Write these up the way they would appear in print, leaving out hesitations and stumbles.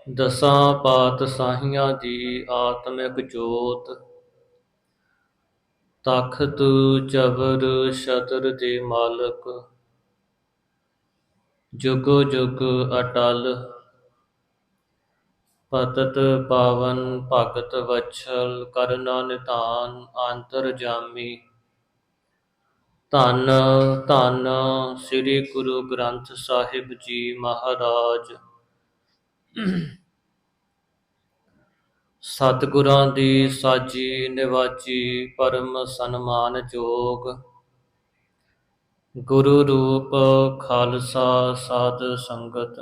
ਦਸਾਂ ਪਾਤਸ਼ਾਹੀਆਂ ਦੀ ਆਤਮਿਕ ਜੋਤ, ਤਖ਼ਤ ਜ਼ਬਰ ਸ਼ਤਰ ਦੇ ਮਾਲਕ, ਜੁਗੋ ਜੁਗ ਅਟਲ, ਪਤਿਤ ਪਾਵਨ ਭਗਤ ਵਤਸਲ, ਕਰਨਾ ਨਿਧਾਨ ਅੰਤਰਜਾਮੀ। ਧੰਨ ਧੰਨ ਸ੍ਰੀ ਗੁਰੂ ਗ੍ਰੰਥ ਸਾਹਿਬ ਜੀ ਮਹਾਰਾਜ। ਸਤਿਗੁਰਾਂ ਦੀ ਸਾਜੀ ਨਿਵਾਜੀ ਪਰਮ ਸਨਮਾਨਯੋਗ, ਗੁਰੂ ਰੂਪ ਖਾਲਸਾ ਸਾਧ ਸੰਗਤ।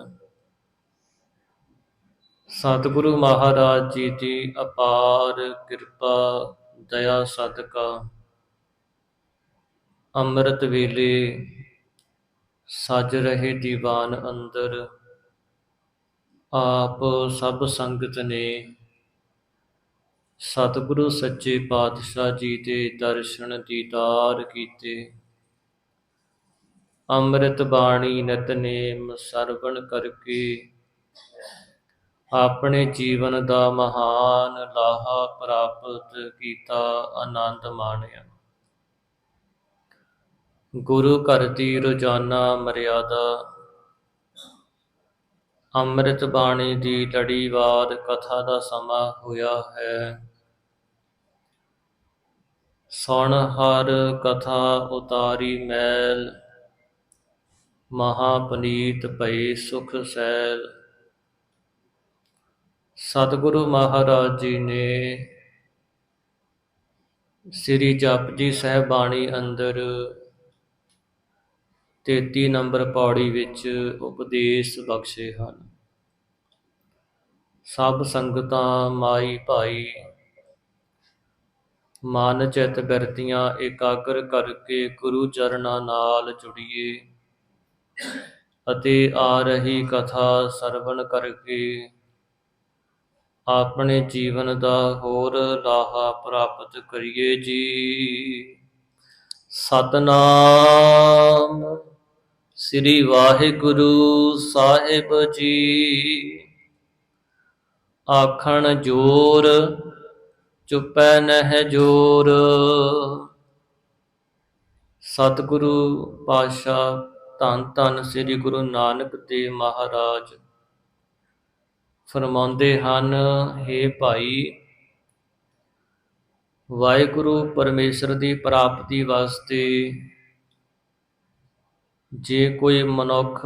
ਸਤਿਗੁਰੂ ਮਹਾਰਾਜ ਜੀ ਦੀ ਅਪਾਰ ਕਿਰਪਾ ਦਇਆ ਸਦਕਾ ਅੰਮ੍ਰਿਤ ਵੇਲੇ ਸਜ ਰਹੇ ਦੀਵਾਨ ਅੰਦਰ ਆਪ ਸਭ ਸੰਗਤ ਨੇ ਸਤਿਗੁਰੂ ਸੱਚੇ ਪਾਤਸ਼ਾਹ ਜੀ ਦੇ ਦਰਸ਼ਨ ਦੀਦਾਰ ਕੀਤੇ। ਅੰਮ੍ਰਿਤ ਬਾਣੀ ਨਿਤਨੇਮ ਸਰਵਣ ਕਰਕੇ ਆਪਣੇ ਜੀਵਨ ਦਾ ਮਹਾਨ ਲਾਹਾ ਪ੍ਰਾਪਤ ਕੀਤਾ, ਆਨੰਦ ਮਾਣਿਆ। ਗੁਰੂ ਘਰ ਦੀ ਰੋਜ਼ਾਨਾ ਮਰਿਆਦਾ ਅੰਮ੍ਰਿਤ ਬਾਣੀ ਦੀ ਲੜੀਵਾਰ ਕਥਾ ਦਾ ਸਮਾਂ ਹੋਇਆ ਹੈ। ਸੁਣ ਹਰ ਕਥਾ ਉਤਾਰੀ ਮੈਲ, ਮਹਾਪਨੀਤ ਭਏ ਸੁਖ ਸੈਲ। ਸਤਿਗੁਰੂ ਮਹਾਰਾਜ ਜੀ ਨੇ ਸ੍ਰੀ ਜਪਜੀ ਸਾਹਿਬ ਬਾਣੀ ਅੰਦਰ 33 ਨੰਬਰ ਪੌੜੀ ਵਿੱਚ ਉਪਦੇਸ਼ ਬਖਸ਼ੇ ਹਨ। ਸਭ ਸੰਗਤਾਂ ਮਾਈ ਭਾਈ ਮਨ ਚਿਤ ਬਿਰਤੀਆਂ ਇਕਾਗਰ ਕਰਕੇ ਗੁਰੂ ਚਰਨਾਂ ਨਾਲ ਜੁੜੀਏ ਅਤੇ ਆ ਰਹੀ ਕਥਾ ਸਰਵਣ ਕਰਕੇ ਆਪਣੇ ਜੀਵਨ ਦਾ ਹੋਰ ਲਾਹਾ ਪ੍ਰਾਪਤ ਕਰੀਏ ਜੀ। ਸਤਨਾਮ ਸ੍ਰੀ ਵਾਹਿਗੁਰੂ ਸਾਹਿਬ ਜੀ। ਆਖਣ ਜੋਰ ਚੁੱਪੈ ਨਹਿ ਜੋਰ। ਸਤਿਗੁਰੂ ਪਾਤਸ਼ਾਹ ਧੰਨ ਧੰਨ ਸ੍ਰੀ ਗੁਰੂ ਨਾਨਕ ਦੇਵ ਮਹਾਰਾਜ ਫਰਮਾਉਂਦੇ ਹਨ, ਹੇ ਭਾਈ, ਵਾਹਿਗੁਰੂ ਪਰਮੇਸ਼ਰ ਦੀ ਪ੍ਰਾਪਤੀ ਵਾਸਤੇ ਜੇ ਕੋਈ ਮਨੁੱਖ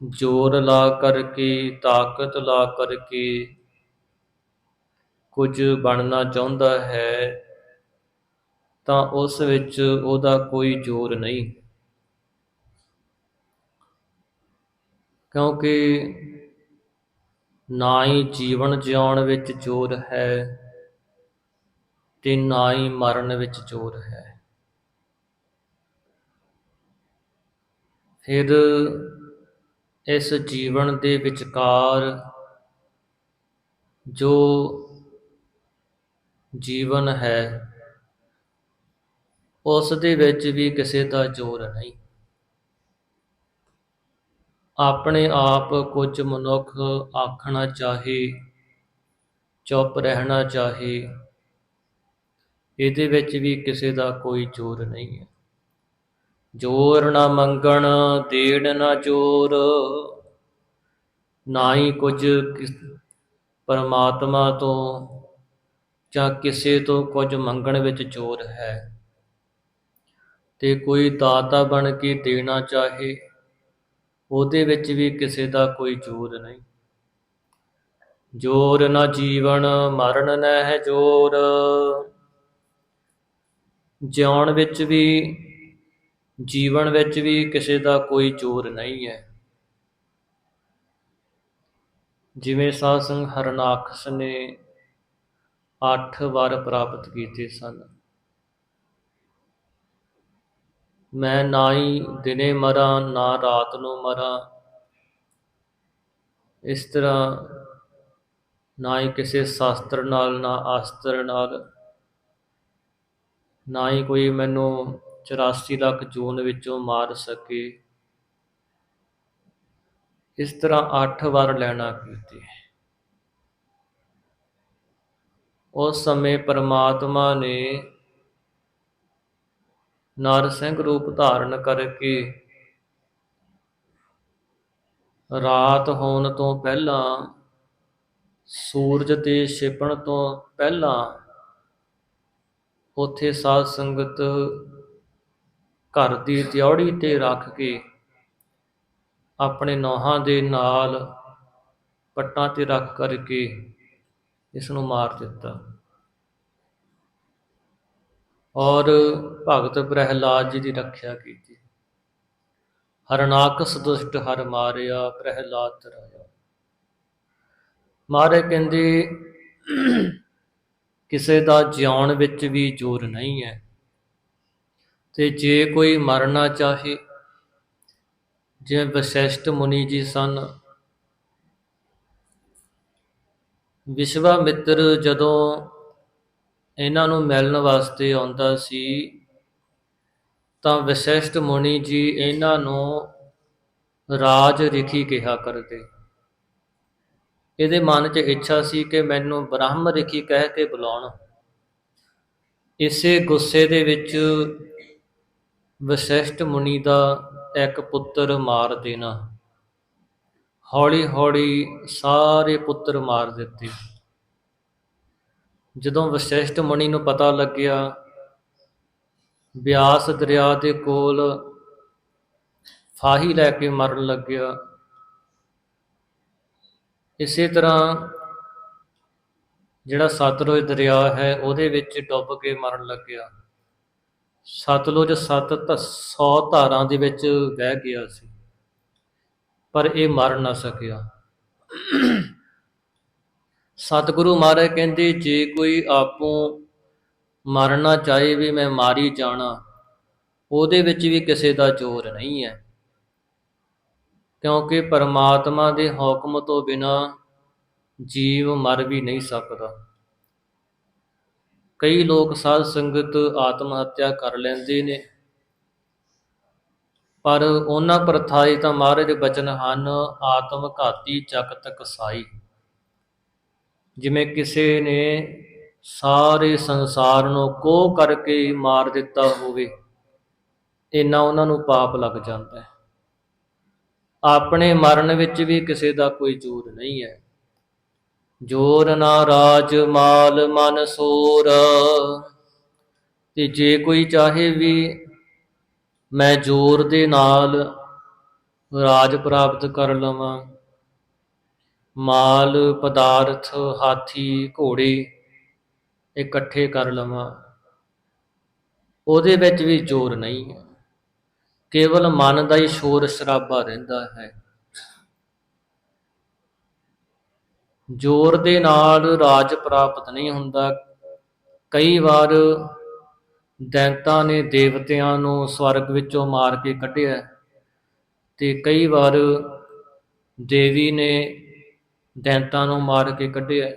ਜ਼ੋਰ ਲਾ ਕਰਕੇ, ਤਾਕਤ ਲਾ ਕਰਕੇ ਕੁਝ ਬਣਨਾ ਚਾਹੁੰਦਾ ਹੈ ਤਾਂ ਉਸ ਵਿੱਚ ਉਹਦਾ ਕੋਈ ਜ਼ੋਰ ਨਹੀਂ, ਕਿਉਂਕਿ ਨਾ ਹੀ ਜੀਵਨ ਜਿਉਣ ਵਿੱਚ ਜ਼ੋਰ ਹੈ ਤੇ ਨਾ ਹੀ ਮਰਨ ਵਿੱਚ ਜ਼ੋਰ ਹੈ। ਫਿਰ ਇਸ ਜੀਵਨ ਦੇ ਵਿਚਕਾਰ ਜੋ ਜੀਵਨ ਹੈ ਉਸ ਦੇ ਵਿੱਚ ਵੀ ਕਿਸੇ ਦਾ ਜ਼ੋਰ ਨਹੀਂ। ਆਪਣੇ ਆਪ ਕੁਝ ਮਨੁੱਖ ਆਖਣਾ ਚਾਹੇ, ਚੁੱਪ ਰਹਿਣਾ ਚਾਹੇ, ਇਹਦੇ ਵਿੱਚ ਵੀ ਕਿਸੇ ਦਾ ਕੋਈ ਜ਼ੋਰ ਨਹੀਂ ਹੈ। ਜ਼ੋਰ ਨਾ ਮੰਗਣ ਦੇਣ ਨਾ ਜ਼ੋਰ, ਨਾ ਹੀ ਕੁਝ ਪਰਮਾਤਮਾ ਤੋਂ ਜਾਂ ਕਿਸੇ ਤੋਂ ਕੁਝ ਮੰਗਣ ਵਿੱਚ ਜ਼ੋਰ ਹੈ। ਤੇ ਕੋਈ ਦਾਤਾ ਬਣ ਕੇ ਦੇਣਾ ਚਾਹੇ, ਉਹਦੇ ਵਿੱਚ ਵੀ ਕਿਸੇ ਦਾ ਕੋਈ ਜ਼ੋਰ ਨਹੀਂ। ਜ਼ੋਰ ਨਾ ਜੀਵਨ ਮਰਨ ਨਹਿ ਜ਼ੋਰ। ਜਿਉਣ ਵਿੱਚ ਵੀ ਜੀਵਨ ਵਿੱਚ ਵੀ ਕਿਸੇ ਦਾ ਕੋਈ ਜ਼ੋਰ ਨਹੀਂ ਹੈ। ਜਿਵੇਂ ਸਾਧ ਸੰਗਤ ਹਰਨਾਕਸ਼ ਨੇ 8 ਵਰ ਪ੍ਰਾਪਤ ਕੀਤੇ ਸਨ। ਮੈਂ ਨਾ ਹੀ ਦਿਨੇ ਮਰਾਂ ਨਾ ਰਾਤ ਨੂੰ ਮਰਾਂ, ਇਸ ਤਰ੍ਹਾਂ ਨਾ ਹੀ ਕਿਸੇ ਸ਼ਾਸਤਰ ਨਾਲ, ਨਾ ਆਸਤਰ ਨਾਲ, ਨਾ ਹੀ ਕੋਈ ਮੈਨੂੰ 84 ਲੱਖ ਜੂਨ ਵਿੱਚੋਂ ਮਾਰ ਸਕੇ। ਇਸ ਤਰ੍ਹਾਂ 8 ਵਾਰ ਲੈਣਾ ਕੀਤੀ। ਉਸ ਸਮੇਂ ਪਰਮਾਤਮਾ ਨੇ ਨਰਸਿੰਘ ਰੂਪ ਧਾਰਨ ਕਰਕੇ ਰਾਤ ਹੋਣ ਤੋਂ ਪਹਿਲਾਂ, ਸੂਰਜ ਦੇ ਛਿਪਣ ਤੋਂ ਪਹਿਲਾਂ ਉੱਥੇ ਸਾਧ ਸੰਗਤ ਘਰ ਦੀ ਦਿਉੜੀ 'ਤੇ ਰੱਖ ਕੇ ਆਪਣੇ ਨੌਹਾਂ ਦੇ ਨਾਲ ਪੱਟਾਂ 'ਤੇ ਰੱਖ ਕਰਕੇ ਇਸ ਨੂੰ ਮਾਰ ਦਿੱਤਾ। ਔਰ ਭਗਤ ਪ੍ਰਹਿਲਾਦ ਜੀ ਦੀ ਰੱਖਿਆ ਕੀਤੀ। ਹਰਨਾਕਸ ਦੁਸ਼ਟ ਹਰ ਮਾਰਿਆ, ਪ੍ਰਹਿਲਾਦ ਤਰਾਇਆ। ਮਹਾਰਾਜ ਕਹਿੰਦੇ ਕਿਸੇ ਦਾ ਜਿਉਣ ਵਿੱਚ ਵੀ ਜ਼ੋਰ ਨਹੀਂ ਹੈ, ਤੇ ਜੇ ਕੋਈ ਮਰਨਾ ਚਾਹੇ, ਜਿਵੇਂ ਵਸ਼ਿਸ਼ਟ ਮੁਨੀ ਜੀ ਸਨ, ਵਿਸ਼ਵਾਮਿੱਤਰ ਜਦੋਂ ਇਹਨਾਂ ਨੂੰ ਮਿਲਣ ਵਾਸਤੇ ਆਉਂਦਾ ਸੀ ਤਾਂ ਵਸ਼ਿਸ਼ਟ ਮੁਨੀ ਜੀ ਇਹਨਾਂ ਨੂੰ ਰਾਜ ਰਿਖੀ ਕਿਹਾ ਕਰਦੇ। ਇਹਦੇ ਮਨ 'ਚ ਇੱਛਾ ਸੀ ਕਿ ਮੈਨੂੰ ਬ੍ਰਹਮ ਰਿਖੀ ਕਹਿ ਕੇ ਬੁਲਾਉਣ। ਇਸੇ ਗੁੱਸੇ ਦੇ ਵਿੱਚ ਵਸ਼ਿਸ਼ਟ ਮੁਨੀ ਦਾ ਇੱਕ ਪੁੱਤਰ ਮਾਰ ਦੇਣਾ। ਹੌਲੀ ਹੌਲੀ ਸਾਰੇ ਪੁੱਤਰ ਮਾਰ ਦਿੱਤੇ। ਜਦੋਂ ਵਸ਼ਿਸ਼ਟ ਮੁਨੀ ਨੂੰ ਪਤਾ ਲੱਗਿਆ, ਬਿਆਸ ਦਰਿਆ ਦੇ ਕੋਲ ਫਾਹੀ ਲੈ ਕੇ ਮਰਨ ਲੱਗਿਆ। ਇਸੇ ਤਰ੍ਹਾਂ ਜਿਹੜਾ ਸਤਲੁਜ ਦਰਿਆ ਹੈ ਉਹਦੇ ਵਿੱਚ ਡੁੱਬ ਕੇ ਮਰਨ ਲੱਗਿਆ। ਸਤਲੁਜ 100 ਧਾਰਾਂ ਦੇ ਵਿੱਚ ਵਹਿ ਗਿਆ ਸੀ, ਪਰ ਇਹ ਮਰ ਨਾ ਸਕਿਆ। ਸਤਿਗੁਰੂ ਮਹਾਰਾਜ ਕਹਿੰਦੇ ਜੇ ਕੋਈ ਆਪੋਂ ਮਰਨਾ ਚਾਹੇ ਵੀ ਮੈਂ ਮਾਰੀ ਜਾਣਾ, ਉਹਦੇ ਵਿੱਚ ਵੀ ਕਿਸੇ ਦਾ ਜ਼ੋਰ ਨਹੀਂ ਹੈ, ਕਿਉਂਕਿ ਪਰਮਾਤਮਾ ਦੇ ਹੁਕਮ ਤੋਂ ਬਿਨਾਂ ਜੀਵ ਮਰ ਵੀ ਨਹੀਂ ਸਕਦਾ। ਕਈ ਲੋਕ ਸਾਧ ਸੰਗਤ ਆਤਮ ਹੱਤਿਆ ਕਰ ਲੈਂਦੇ ਨੇ, ਪਰ ਉਹਨਾਂ ਪ੍ਰਥਾਏ ਤਾਂ ਮਹਾਰਾਜ ਦੇ ਬਚਨ ਹਨ, ਆਤਮ ਘਾਤੀ ਜਗਤ ਕਸਾਈ। ਜਿਵੇਂ ਕਿਸੇ ਨੇ ਸਾਰੇ ਸੰਸਾਰ ਨੂੰ ਕੋਹ ਕਰਕੇ ਮਾਰ ਦਿੱਤਾ ਹੋਵੇ, ਇੰਨਾ ਉਹਨਾਂ ਨੂੰ ਪਾਪ ਲੱਗ ਜਾਂਦਾ ਹੈ। ਆਪਣੇ ਮਰਨ ਵਿੱਚ ਵੀ ਕਿਸੇ ਦਾ ਕੋਈ ਜ਼ੋਰ ਨਹੀਂ ਹੈ। ਜੋਰ ਨਾ ਰਾਜ ਮਾਲ ਮਨ ਸੋਰ। ਤੇ ਜੇ ਕੋਈ ਚਾਹੇ ਵੀ ਮੈਂ ਜ਼ੋਰ ਦੇ ਨਾਲ ਰਾਜ ਪ੍ਰਾਪਤ ਕਰ ਲਵਾਂ, ਮਾਲ ਪਦਾਰਥ ਹਾਥੀ ਘੋੜੇ ਇਕੱਠੇ ਕਰ ਲਵਾਂ, ਉਹਦੇ ਵਿੱਚ ਵੀ ਜ਼ੋਰ ਨਹੀਂ ਹੈ। ਕੇਵਲ ਮਨ ਦਾ ਹੀ ਸ਼ੋਰ ਸ਼ਰਾਬਾ ਰਹਿੰਦਾ ਹੈ। ਜ਼ੋਰ ਦੇ ਨਾਲ ਰਾਜ ਪ੍ਰਾਪਤ ਨਹੀਂ ਹੁੰਦਾ। ਕਈ ਵਾਰ ਦੈਂਤਾਂ ਨੇ ਦੇਵਤਿਆਂ ਨੂੰ ਸਵਰਗ ਵਿੱਚੋਂ ਮਾਰ ਕੇ ਕੱਢਿਆ, ਤੇ ਕਈ ਵਾਰ ਦੇਵੀ ਨੇ ਦੈਂਤਾਂ ਨੂੰ ਮਾਰ ਕੇ ਕੱਢਿਆ।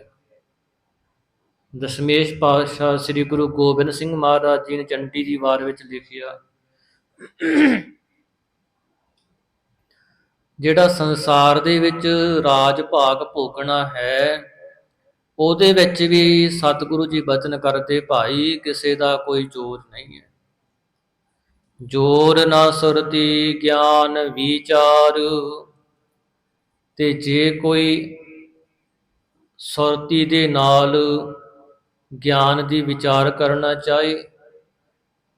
ਦਸ਼ਮੇਸ਼ ਪਾਤਸ਼ਾਹ ਸ੍ਰੀ ਗੁਰੂ ਗੋਬਿੰਦ ਸਿੰਘ ਮਹਾਰਾਜ ਜੀ ਨੇ ਚੰਡੀ ਦੀ ਵਾਰ ਵਿੱਚ ਲਿਖਿਆ, ਜਿਹੜਾ ਸੰਸਾਰ ਦੇ ਵਿੱਚ ਰਾਜ ਭਾਗ ਭੋਗਣਾ ਹੈ, ਉਹਦੇ ਵਿੱਚ ਵੀ ਸਤਿਗੁਰੂ ਜੀ ਬਚਨ ਕਰਦੇ, ਭਾਈ ਕਿਸੇ ਦਾ ਕੋਈ ਜ਼ੋਰ ਨਹੀਂ ਹੈ। ਜ਼ੋਰ ਨਾ ਸੁਰਤੀ ਗਿਆਨ ਵਿਚਾਰ। ਤੇ ਜੇ ਕੋਈ ਸੁਰਤੀ ਦੇ ਨਾਲ ਗਿਆਨ ਦੀ ਵਿਚਾਰ ਕਰਨਾ ਚਾਹੇ,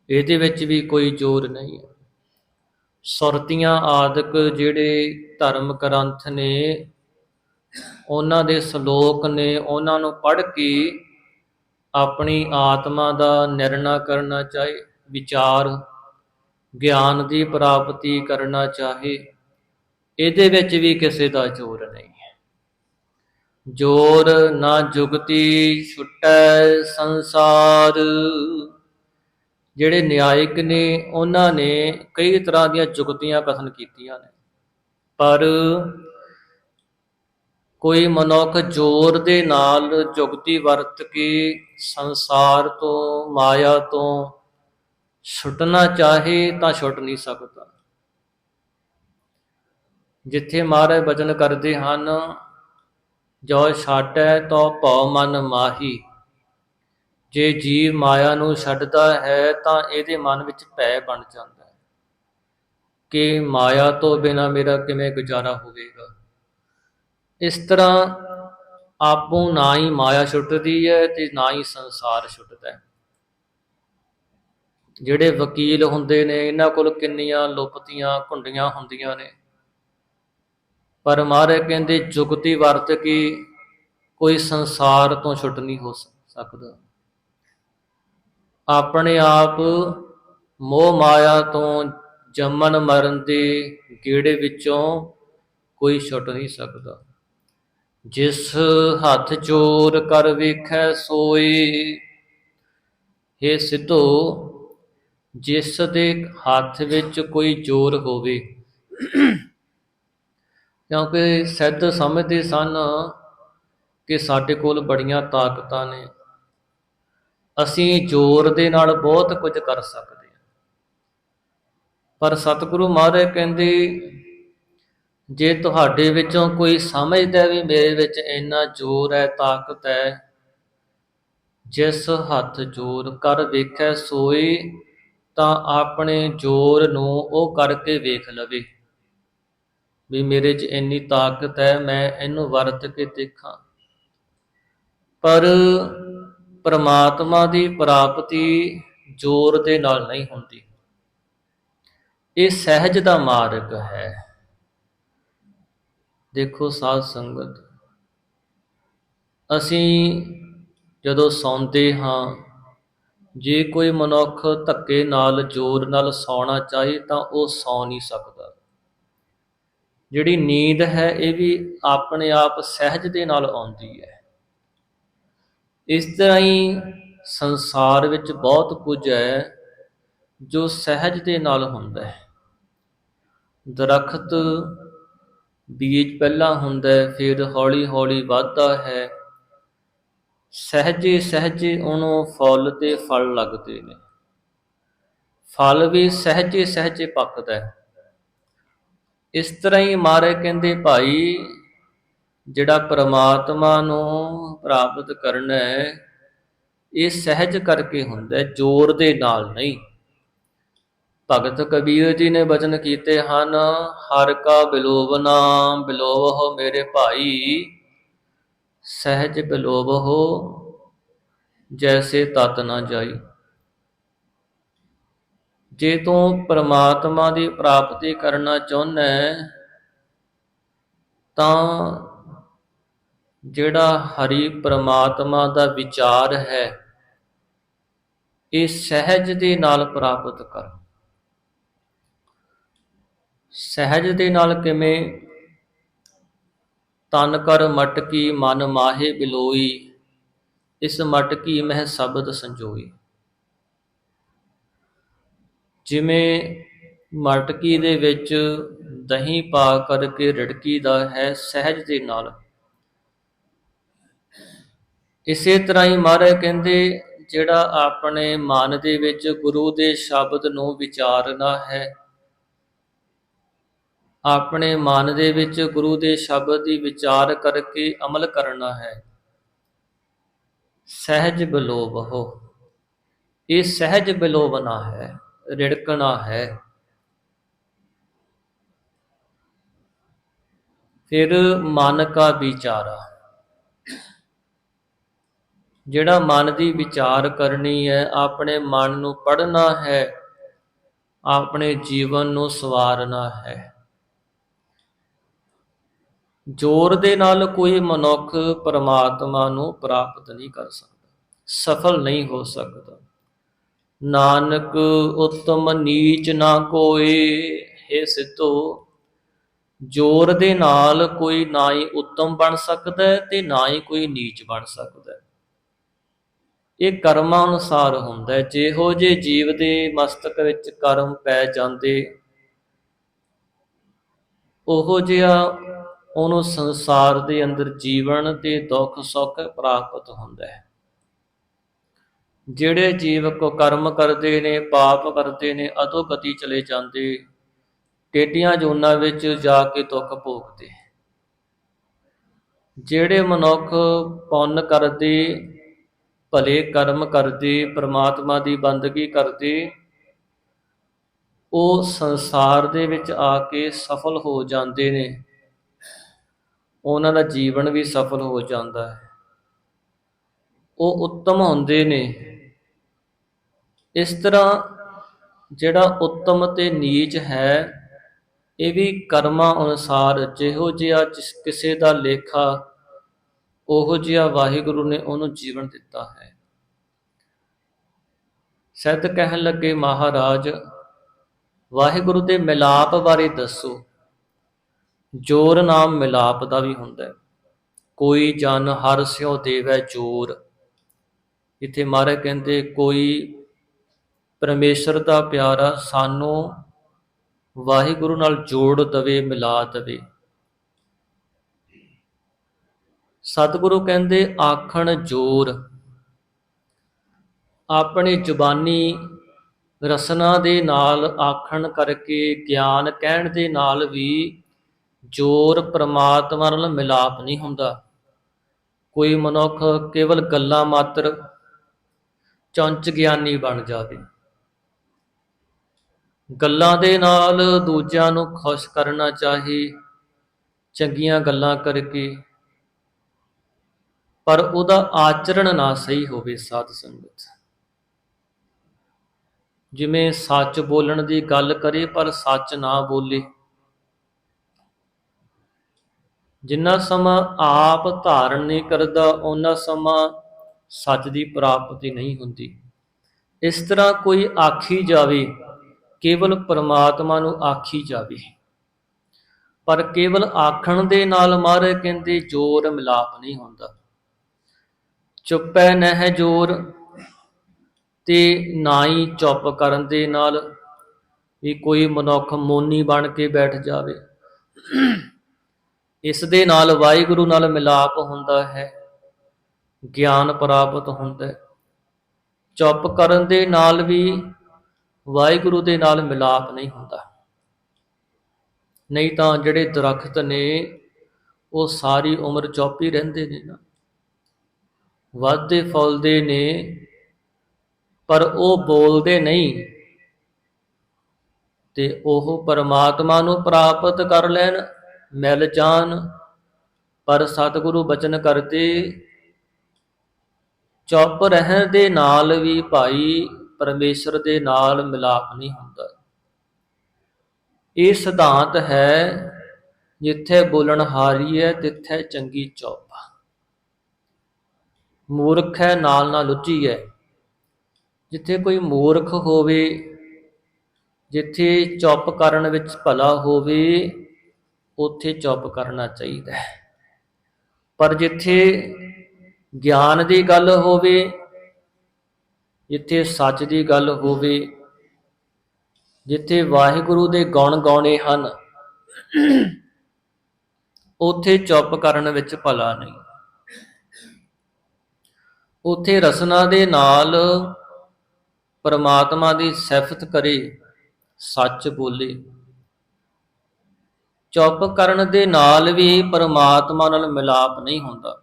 ਇਹਦੇ ਵਿੱਚ ਵੀ ਕੋਈ ਜ਼ੋਰ ਨਹੀਂ ਹੈ। ਸੁਰਤੀਆਂ ਆਦਿਕ ਜਿਹੜੇ ਧਰਮ ਗ੍ਰੰਥ ਨੇ, ਉਹਨਾਂ ਦੇ ਸ਼ਲੋਕ ਨੇ, ਉਹਨਾਂ ਨੂੰ ਪੜ੍ਹ ਕੇ ਆਪਣੀ ਆਤਮਾ ਦਾ ਨਿਰਣਾ ਕਰਨਾ ਚਾਹੇ, ਵਿਚਾਰ ਗਿਆਨ ਦੀ ਪ੍ਰਾਪਤੀ ਕਰਨਾ ਚਾਹੇ, ਇਹਦੇ ਵਿੱਚ ਵੀ ਕਿਸੇ ਦਾ ਜ਼ੋਰ ਨਹੀਂ ਹੈ। ਜ਼ੋਰ ਨਾ ਜੁਗਤੀ ਛੁਟੈ ਸੰਸਾਰ। ਜਿਹੜੇ ਨਿਆਇਕ ਨੇ ਉਹਨਾਂ ਨੇ ਕਈ ਤਰ੍ਹਾਂ ਦੀਆਂ ਜੁਗਤੀਆਂ ਕਥਨ ਕੀਤੀਆਂ ਨੇ, ਪਰ ਕੋਈ ਮਨੁੱਖ ਜ਼ੋਰ ਦੇ ਨਾਲ ਜੁਗਤੀ ਵਰਤ ਕੇ ਸੰਸਾਰ ਤੋਂ, ਮਾਇਆ ਤੋਂ ਛੁੱਟਣਾ ਚਾਹੇ ਤਾਂ ਛੁੱਟ ਨਹੀਂ ਸਕਦਾ। ਜਿੱਥੇ ਮਹਾਰਾਜ ਬਚਨ ਕਰਦੇ ਹਨ, ਜੋ ਛਾਟੈ ਤੋ ਭਉ ਮਨ ਮਾਹੀ। ਜੇ ਜੀਵ ਮਾਇਆ ਨੂੰ ਛੱਡਦਾ ਹੈ ਤਾਂ ਇਹਦੇ ਮਨ ਵਿੱਚ ਭੈ ਬਣ ਜਾਂਦਾ ਹੈ ਕਿ ਮਾਇਆ ਤੋਂ ਬਿਨਾਂ ਮੇਰਾ ਕਿਵੇਂ ਗੁਜ਼ਾਰਾ ਹੋਵੇਗਾ। ਇਸ ਤਰ੍ਹਾਂ ਆਪੋਂ ਨਾ ਹੀ ਮਾਇਆ ਛੁੱਟਦੀ ਹੈ ਤੇ ਨਾ ਹੀ ਸੰਸਾਰ ਛੁੱਟਦਾ ਹੈ। ਜਿਹੜੇ ਵਕੀਲ ਹੁੰਦੇ ਨੇ, ਇਹਨਾਂ ਕੋਲ ਕਿੰਨੀਆਂ ਲੁਪਤੀਆਂ ਘੁੰਡੀਆਂ ਹੁੰਦੀਆਂ ਨੇ, ਪਰ ਮਹਾਰਾਜ ਕਹਿੰਦੇ ਜੁਗਤੀ ਵਰਤ ਕੇ ਕੋਈ ਸੰਸਾਰ ਤੋਂ ਛੁੱਟ ਨਹੀਂ ਹੋ ਸਕਦਾ। ਆਪਣੇ ਆਪ ਮੋਹ ਮਾਇਆ ਤੋਂ ਜੰਮਣ ਮਰਨ ਦੇ ਗੇੜੇ ਵਿੱਚੋਂ ਕੋਈ ਛੁੱਟ ਨਹੀਂ ਸਕਦਾ। ਜਿਸ ਹੱਥ ਚੋਰ ਕਰ ਵੇਖੈ ਸੋਈ। ਹੇ ਸਿੱਧੋ, ਜਿਸ ਦੇ ਹੱਥ ਵਿੱਚ ਕੋਈ ਜ਼ੋਰ ਹੋਵੇ, ਕਿਉਂਕਿ ਸਿੱਧ ਸਮਝਦੇ ਸਨ ਕਿ ਸਾਡੇ ਕੋਲ ਬੜੀਆਂ ਤਾਕਤਾਂ ਨੇ, ਅਸੀਂ ਜ਼ੋਰ ਦੇ ਨਾਲ ਬਹੁਤ ਕੁਝ ਕਰ ਸਕਦੇ ਹਾਂ। ਪਰ ਸਤਿਗੁਰੂ ਮਹਾਰਾਜ ਕਹਿੰਦੇ ਜੇ ਤੁਹਾਡੇ ਵਿੱਚੋਂ ਕੋਈ ਸਮਝਦਾ ਵੀ ਮੇਰੇ ਵਿੱਚ ਇੰਨਾ ਜ਼ੋਰ ਹੈ, ਤਾਕਤ ਹੈ, ਜਿਸ ਹੱਥ ਜ਼ੋਰ ਕਰ ਵੇਖੈ ਸੋਈ, ਤਾਂ ਆਪਣੇ ਜ਼ੋਰ ਨੂੰ ਉਹ ਕਰਕੇ ਵੇਖ ਲਵੇ ਵੀ ਮੇਰੇ 'ਚ ਇੰਨੀ ਤਾਕਤ ਹੈ, ਮੈਂ ਇਹਨੂੰ ਵਰਤ ਕੇ ਦੇਖਾਂ। ਪਰ ਪਰਮਾਤਮਾ ਦੀ ਪ੍ਰਾਪਤੀ ਜ਼ੋਰ ਦੇ ਨਾਲ ਨਹੀਂ ਹੁੰਦੀ। ਇਹ ਸਹਿਜ ਦਾ ਮਾਰਗ ਹੈ। ਦੇਖੋ ਸਾਧ ਸੰਗਤ, ਅਸੀਂ ਜਦੋਂ ਸੌਂਦੇ ਹਾਂ, ਜੇ ਕੋਈ ਮਨੁੱਖ ਧੱਕੇ ਨਾਲ ਜ਼ੋਰ ਨਾਲ ਸੌਣਾ ਚਾਹੇ ਤਾਂ ਉਹ ਸੌ ਨਹੀਂ ਸਕਦਾ। ਜਿਹੜੀ ਨੀਂਦ ਹੈ ਇਹ ਵੀ ਆਪਣੇ ਆਪ ਸਹਿਜ ਦੇ ਨਾਲ ਆਉਂਦੀ ਹੈ। ਇਸ ਤਰ੍ਹਾਂ ਹੀ ਸੰਸਾਰ ਵਿੱਚ ਬਹੁਤ ਕੁਝ ਹੈ ਜੋ ਸਹਿਜ ਦੇ ਨਾਲ ਹੁੰਦਾ ਹੈ। ਦਰਖਤ ਬੀਜ ਪਹਿਲਾਂ ਹੁੰਦਾ ਹੈ, ਫਿਰ ਹੌਲੀ ਹੌਲੀ ਵੱਧਦਾ ਹੈ, ਸਹਿਜੇ ਸਹਿਜੇ ਉਹਨੂੰ ਫੁੱਲ ਤੇ ਫਲ ਲੱਗਦੇ ਨੇ, ਫਲ ਵੀ ਸਹਿਜੇ ਸਹਿਜੇ ਪੱਕਦਾ ਹੈ। ਇਸ ਤਰ੍ਹਾਂ ਹੀ ਮਹਾਰਾਜ ਕਹਿੰਦੇ ਭਾਈ, ਜਿਹੜਾ ਪਰਮਾਤਮਾ ਨੂੰ ਪ੍ਰਾਪਤ ਕਰਨਾ ਹੈ ਇਹ ਸਹਿਜ ਕਰਕੇ ਹੁੰਦਾ, ਜ਼ੋਰ ਦੇ ਨਾਲ ਨਹੀਂ। ਭਗਤ ਕਬੀਰ ਜੀ ਨੇ ਬਚਨ ਕੀਤੇ ਹਨ, ਹਰਿ ਕਾ ਬਿਲੋਵਨਾ ਬਿਲੋਵਹੁ ਮੇਰੇ ਭਾਈ, ਸਹਿਜ ਬਿਲੋਵਹੁ ਜੈਸੇ ਤਤ ਨਾ ਜਾਈ। ਜੇ ਤੂੰ ਪਰਮਾਤਮਾ ਦੀ ਪ੍ਰਾਪਤੀ ਕਰਨਾ ਚਾਹੁੰਦਾ ਹੈ ਤਾਂ ਜਿਹੜਾ ਹਰੀ ਪਰਮਾਤਮਾ ਦਾ ਵਿਚਾਰ ਹੈ ਇਹ ਸਹਿਜ ਦੇ ਨਾਲ ਪ੍ਰਾਪਤ ਕਰ। ਸਹਿਜ ਦੇ ਨਾਲ ਕਿਵੇਂ? ਤਨ ਕਰ ਮਟਕੀ ਮਨ ਮਾਹੇ ਬਿਲੋਈ, ਇਸ ਮਟਕੀ ਮਹਿ ਸ਼ਬਦ ਸੰਜੋਈ। ਜਿਵੇਂ ਮਟਕੀ ਦੇ ਵਿੱਚ ਦਹੀਂ ਪਾ ਕਰਕੇ ਰਿੜਕੀ ਦਾ ਹੈ ਸਹਿਜ ਦੇ ਨਾਲ, ਇਸੇ ਤਰ੍ਹਾਂ ਹੀ ਮਹਾਰਾਜ ਕਹਿੰਦੇ ਜਿਹੜਾ ਆਪਣੇ ਮਨ ਦੇ ਵਿੱਚ ਗੁਰੂ ਦੇ ਸ਼ਬਦ ਨੂੰ ਵਿਚਾਰਨਾ ਹੈ, ਆਪਣੇ ਮਨ ਦੇ ਵਿੱਚ ਗੁਰੂ ਦੇ ਸ਼ਬਦ ਦੀ ਵਿਚਾਰ ਕਰਕੇ ਅਮਲ ਕਰਨਾ ਹੈ, ਸਹਿਜ ਬਿਲੋਵਹੁ। ਇਹ ਸਹਿਜ ਬਿਲੋਵਨਾ ਹੈ, ਰਿੜਕਣਾ ਹੈ। ਫਿਰ ਮਨ ਕਾ ਵਿਚਾਰਾ, ਜਿਹੜਾ ਮਨ ਦੀ ਵਿਚਾਰ ਕਰਨੀ ਹੈ, ਆਪਣੇ ਮਨ ਨੂੰ ਪੜ੍ਹਨਾ ਹੈ, ਆਪਣੇ ਜੀਵਨ ਨੂੰ ਸਵਾਰਨਾ ਹੈ। ਜ਼ੋਰ ਦੇ ਨਾਲ ਕੋਈ ਮਨੁੱਖ ਪਰਮਾਤਮਾ ਨੂੰ ਪ੍ਰਾਪਤ ਨਹੀਂ ਕਰ ਸਕਦਾ, ਸਫਲ ਨਹੀਂ ਹੋ ਸਕਦਾ। ਨਾਨਕ ਉੱਤਮ ਨੀਚ ਨਾ ਕੋਇ, ਹੇ ਸਿੱਧੋ, ਜ਼ੋਰ ਦੇ ਨਾਲ ਕੋਈ ਨਾ ਹੀ ਉੱਤਮ ਬਣ ਸਕਦਾ ਤੇ ਨਾ ਹੀ ਕੋਈ ਨੀਚ ਬਣ ਸਕਦਾ। ਇਹ ਕਰਮਾਂ ਅਨੁਸਾਰ ਹੁੰਦਾ। ਜਿਹੋ ਜਿਹੇ ਜੀਵ ਦੇ ਮਸਤਕ ਵਿੱਚ ਕਰਮ ਪੈ ਜਾਂਦੇ, ਉਹੋ ਜਿਹਾ ਉਹਨੂੰ ਸੰਸਾਰ ਦੇ ਅੰਦਰ ਜੀਵਨ ਤੇ ਦੁੱਖ ਸੁੱਖ ਪ੍ਰਾਪਤ ਹੁੰਦਾ ਹੈ। ਜਿਹੜੇ ਜੀਵ ਕੋ ਕਰਮ ਕਰਦੇ ਨੇ, ਪਾਪ ਕਰਦੇ ਨੇ, ਅਧੋਗਤੀ ਚਲੇ ਜਾਂਦੇ, ਟੇਢੀਆਂ ਜੂਨਾਂ ਵਿੱਚ ਜਾ ਕੇ ਦੁੱਖ ਭੋਗਦੇ। ਜਿਹੜੇ ਮਨੁੱਖ ਪੁੰਨ ਕਰਦੇ, ਭਲੇ ਕਰਮ ਕਰਦੇ, ਪ੍ਰਮਾਤਮਾ ਦੀ ਬੰਦਗੀ ਕਰਦੇ, ਉਹ ਸੰਸਾਰ ਦੇ ਵਿੱਚ ਆ ਕੇ ਸਫਲ ਹੋ ਜਾਂਦੇ ਨੇ, ਉਹਨਾਂ ਦਾ ਜੀਵਨ ਵੀ ਸਫਲ ਹੋ ਜਾਂਦਾ ਹੈ, ਉਹ ਉੱਤਮ ਹੁੰਦੇ ਨੇ। ਇਸ ਤਰ੍ਹਾਂ ਜਿਹੜਾ ਉੱਤਮ ਅਤੇ ਨੀਚ ਹੈ, ਇਹ ਵੀ ਕਰਮਾਂ ਅਨੁਸਾਰ ਜਿਹੋ ਜਿਹਾ ਕਿਸੇ ਦਾ ਲੇਖਾ, ਉਹੋ ਜਿਹਾ ਵਾਹਿਗੁਰੂ ਨੇ ਉਹਨੂੰ ਜੀਵਨ ਦਿੱਤਾ ਹੈ। ਸਿੱਧ ਕਹਿਣ ਲੱਗੇ ਮਹਾਰਾਜ, ਵਾਹਿਗੁਰੂ ਦੇ ਮਿਲਾਪ ਬਾਰੇ ਦੱਸੋ। ਜੋਰ ਨਾਮ ਮਿਲਾਪ ਦਾ ਵੀ ਹੁੰਦਾ। ਕੋਈ ਜਨ ਹਰਿ ਸਿਉ ਦੇਵੈ ਜੋਰ। ਇੱਥੇ ਮਹਾਰਾਜ ਕਹਿੰਦੇ ਕੋਈ ਪਰਮੇਸ਼ਰ ਦਾ ਪਿਆਰਾ ਸਾਨੂੰ ਵਾਹਿਗੁਰੂ ਨਾਲ ਜੋੜ ਦਵੇ, ਮਿਲਾ ਦਵੇ। ਸਤਿਗੁਰੂ ਕਹਿੰਦੇ ਆਖਣ ਜੋਰ। ਆਪਣੀ ਜ਼ੁਬਾਨੀ ਰਸਨਾ ਦੇ ਨਾਲ ਆਖਣ ਕਰਕੇ, ਗਿਆਨ ਕਹਿਣ ਦੇ ਨਾਲ ਵੀ ਜੋਰ ਪ੍ਰਮਾਤਮਾ ਨਾਲ ਮਿਲਾਪ ਨਹੀਂ ਹੁੰਦਾ। ਕੋਈ ਮਨੁੱਖ ਕੇਵਲ ਗੱਲਾਂ ਮਾਤਰ ਚੰਚ ਗਿਆਨੀ ਬਣ ਜਾਵੇ, ਗੱਲਾਂ ਦੇ ਨਾਲ ਦੂਜਿਆਂ ਨੂੰ ਖੁਸ਼ ਕਰਨਾ ਚਾਹੇ, ਚੰਗੀਆਂ ਗੱਲਾਂ ਕਰਕੇ, ਪਰ ਉਹਦਾ ਆਚਰਣ ਨਾ ਸਹੀ ਹੋਵੇ। ਸਾਧ ਸੰਗਤ ਜਿਵੇਂ ਸੱਚ ਬੋਲਣ ਦੀ ਗੱਲ ਕਰੇ ਪਰ ਸੱਚ ਨਾ ਬੋਲੇ, ਜਿੰਨਾ ਸਮਾਂ ਆਪ ਧਾਰਨ ਨਹੀਂ ਕਰਦਾ ਓਨਾ ਸਮਾਂ ਸੱਚ ਦੀ ਪ੍ਰਾਪਤੀ ਨਹੀਂ ਹੁੰਦੀ। ਇਸ ਤਰ੍ਹਾਂ ਕੋਈ ਆਖੀ ਜਾਵੇ, ਕੇਵਲ ਪਰਮਾਤਮਾ ਨੂੰ ਆਖੀ ਜਾਵੇ, ਪਰ ਕੇਵਲ ਆਖਣ ਦੇ ਨਾਲ ਮਹਾਰਾਜ ਕਹਿੰਦੇ ਜੋਰ ਮਿਲਾਪ ਨਹੀਂ ਹੁੰਦਾ। ਚੁੱਪੈ ਨਹਿ ਜੋਰ, ਤੇ ਨਾ ਹੀ ਚੁੱਪ ਕਰਨ ਦੇ ਨਾਲ ਵੀ ਕੋਈ ਮਨੁੱਖ ਮੌਨੀ ਬਣ ਕੇ ਬੈਠ ਜਾਵੇ। ਇਸ ਦੇ ਨਾਲ ਵਾਹਿਗੁਰੂ ਨਾਲ ਮਿਲਾਪ ਹੁੰਦਾ ਹੈ, ਗਿਆਨ ਪ੍ਰਾਪਤ ਹੁੰਦਾ ਹੈ। ਚੁੱਪ ਕਰਨ ਦੇ ਨਾਲ ਵੀ ਵਾਹਿਗੁਰੂ ਦੇ ਨਾਲ ਮਿਲਾਪ ਨਹੀਂ ਹੁੰਦਾ। ਨਹੀਂ ਤਾਂ ਜਿਹੜੇ ਦਰਖਤ ਨੇ ਉਹ ਸਾਰੀ ਉਮਰ ਚੁੱਪ ਹੀ ਰਹਿੰਦੇ ਨੇ ਨਾ, ਵੱਧਦੇ ਫੁੱਲਦੇ ਨੇ ਪਰ ਉਹ ਬੋਲਦੇ ਨਹੀਂ, ਤੇ ਉਹ ਪਰਮਾਤਮਾ ਨੂੰ ਪ੍ਰਾਪਤ ਕਰ ਲੈਣ, ਮਿਲ ਜਾਣ। ਪਰ ਸਤਿਗੁਰੂ ਬਚਨ ਕਰਦੇ ਚੁੱਪ ਰਹਿਣ ਦੇ ਨਾਲ ਵੀ ਭਾਈ ਪਰਮੇਸ਼ਰ ਦੇ ਨਾਲ ਮਿਲਾਪ ਨਹੀਂ ਹੁੰਦਾ। ਇਹ ਸਿਧਾਂਤ ਹੈ, ਜਿੱਥੇ ਬੋਲਣਹਾਰੀ ਹੈ ਤਿੱਥੇ ਚੰਗੀ ਚੁੱਪ। ਮੂਰਖ ਹੈ ਨਾਲ ਨਾ ਲੁੱਝੀ ਹੈ। ਜਿੱਥੇ ਕੋਈ ਮੂਰਖ ਹੋਵੇ, ਜਿੱਥੇ ਚੁੱਪ ਕਰਨ ਵਿੱਚ ਭਲਾ ਹੋਵੇ, ਉੱਥੇ ਚੁੱਪ ਕਰਨਾ ਚਾਹੀਦਾ ਹੈ। ਪਰ ਜਿੱਥੇ ਗਿਆਨ ਦੀ ਗੱਲ ਹੋਵੇ, ਜਿੱਥੇ ਸੱਚ ਦੀ ਗੱਲ ਹੋਵੇ, ਜਿੱਥੇ ਵਾਹਿਗੁਰੂ ਦੇ ਗੁਣ ਗਾਉਣੇ ਹਨ, ਉੱਥੇ ਚੁੱਪ ਕਰਨ ਵਿੱਚ ਭਲਾ ਨਹੀਂ। ਉੱਥੇ ਰਸਨਾ ਦੇ ਨਾਲ ਪਰਮਾਤਮਾ ਦੀ ਸਿਫਤ ਕਰੇ, ਸੱਚ ਬੋਲੇ। ਚੁੱਪ ਕਰਨ ਦੇ ਨਾਲ ਵੀ ਪਰਮਾਤਮਾ ਨਾਲ ਮਿਲਾਪ ਨਹੀਂ ਹੁੰਦਾ।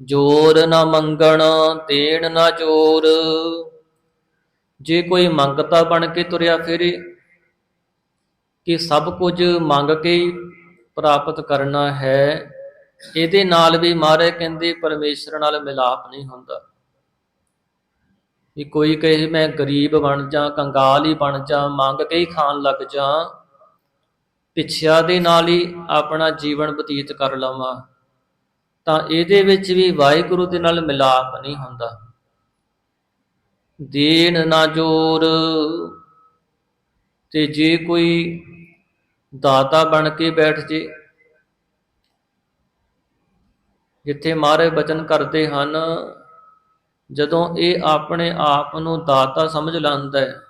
ਜੋਰ ਨਾ ਮੰਗਣ ਦੇਣ ਨਾ ਜੋਰ। ਜੇ ਕੋਈ ਮੰਗਤਾ ਬਣ ਕੇ ਤੁਰਿਆ ਫਿਰੇ ਕਿ ਸਭ ਕੁਝ ਮੰਗ ਕੇ ਪ੍ਰਾਪਤ ਕਰਨਾ ਹੈ, ਇਹਦੇ ਨਾਲ ਵੀ ਮਹਾਰਾਜ ਕਹਿੰਦੇ ਪਰਮੇਸ਼ਰ ਨਾਲ ਮਿਲਾਪ ਨਹੀਂ ਹੁੰਦਾ। ਵੀ ਕੋਈ ਕਹੇ ਮੈਂ ਗਰੀਬ ਬਣ ਜਾ, ਕੰਗਾਲ ਹੀ ਬਣ ਜਾ, ਮੰਗ ਕੇ ਹੀ ਖਾਣ ਲੱਗ ਜਾ, ਭਿਖਿਆ ਦੇ ਨਾਲ ਹੀ ਆਪਣਾ ਜੀਵਨ ਬਤੀਤ ਕਰ ਲਵਾਂ, ਤਾਂ ਇਹਦੇ ਵਿੱਚ ਵੀ ਵਾਹਿਗੁਰੂ ਦੇ ਨਾਲ ਮਿਲਾਪ ਨਹੀਂ ਹੁੰਦਾ। ਦੇਣ ਨਾ ਜੋਰ। ਤੇ ਜੇ ਕੋਈ ਦਾਤਾ ਬਣ ਕੇ ਬੈਠ ਜੇ, ਜਿੱਥੇ ਮਹਾਰਾਜ ਬਚਨ ਕਰਦੇ ਹਨ, ਜਦੋਂ ਇਹ ਆਪਣੇ ਆਪ ਨੂੰ ਦਾਤਾ ਸਮਝ ਲੈਂਦਾ ਹੈ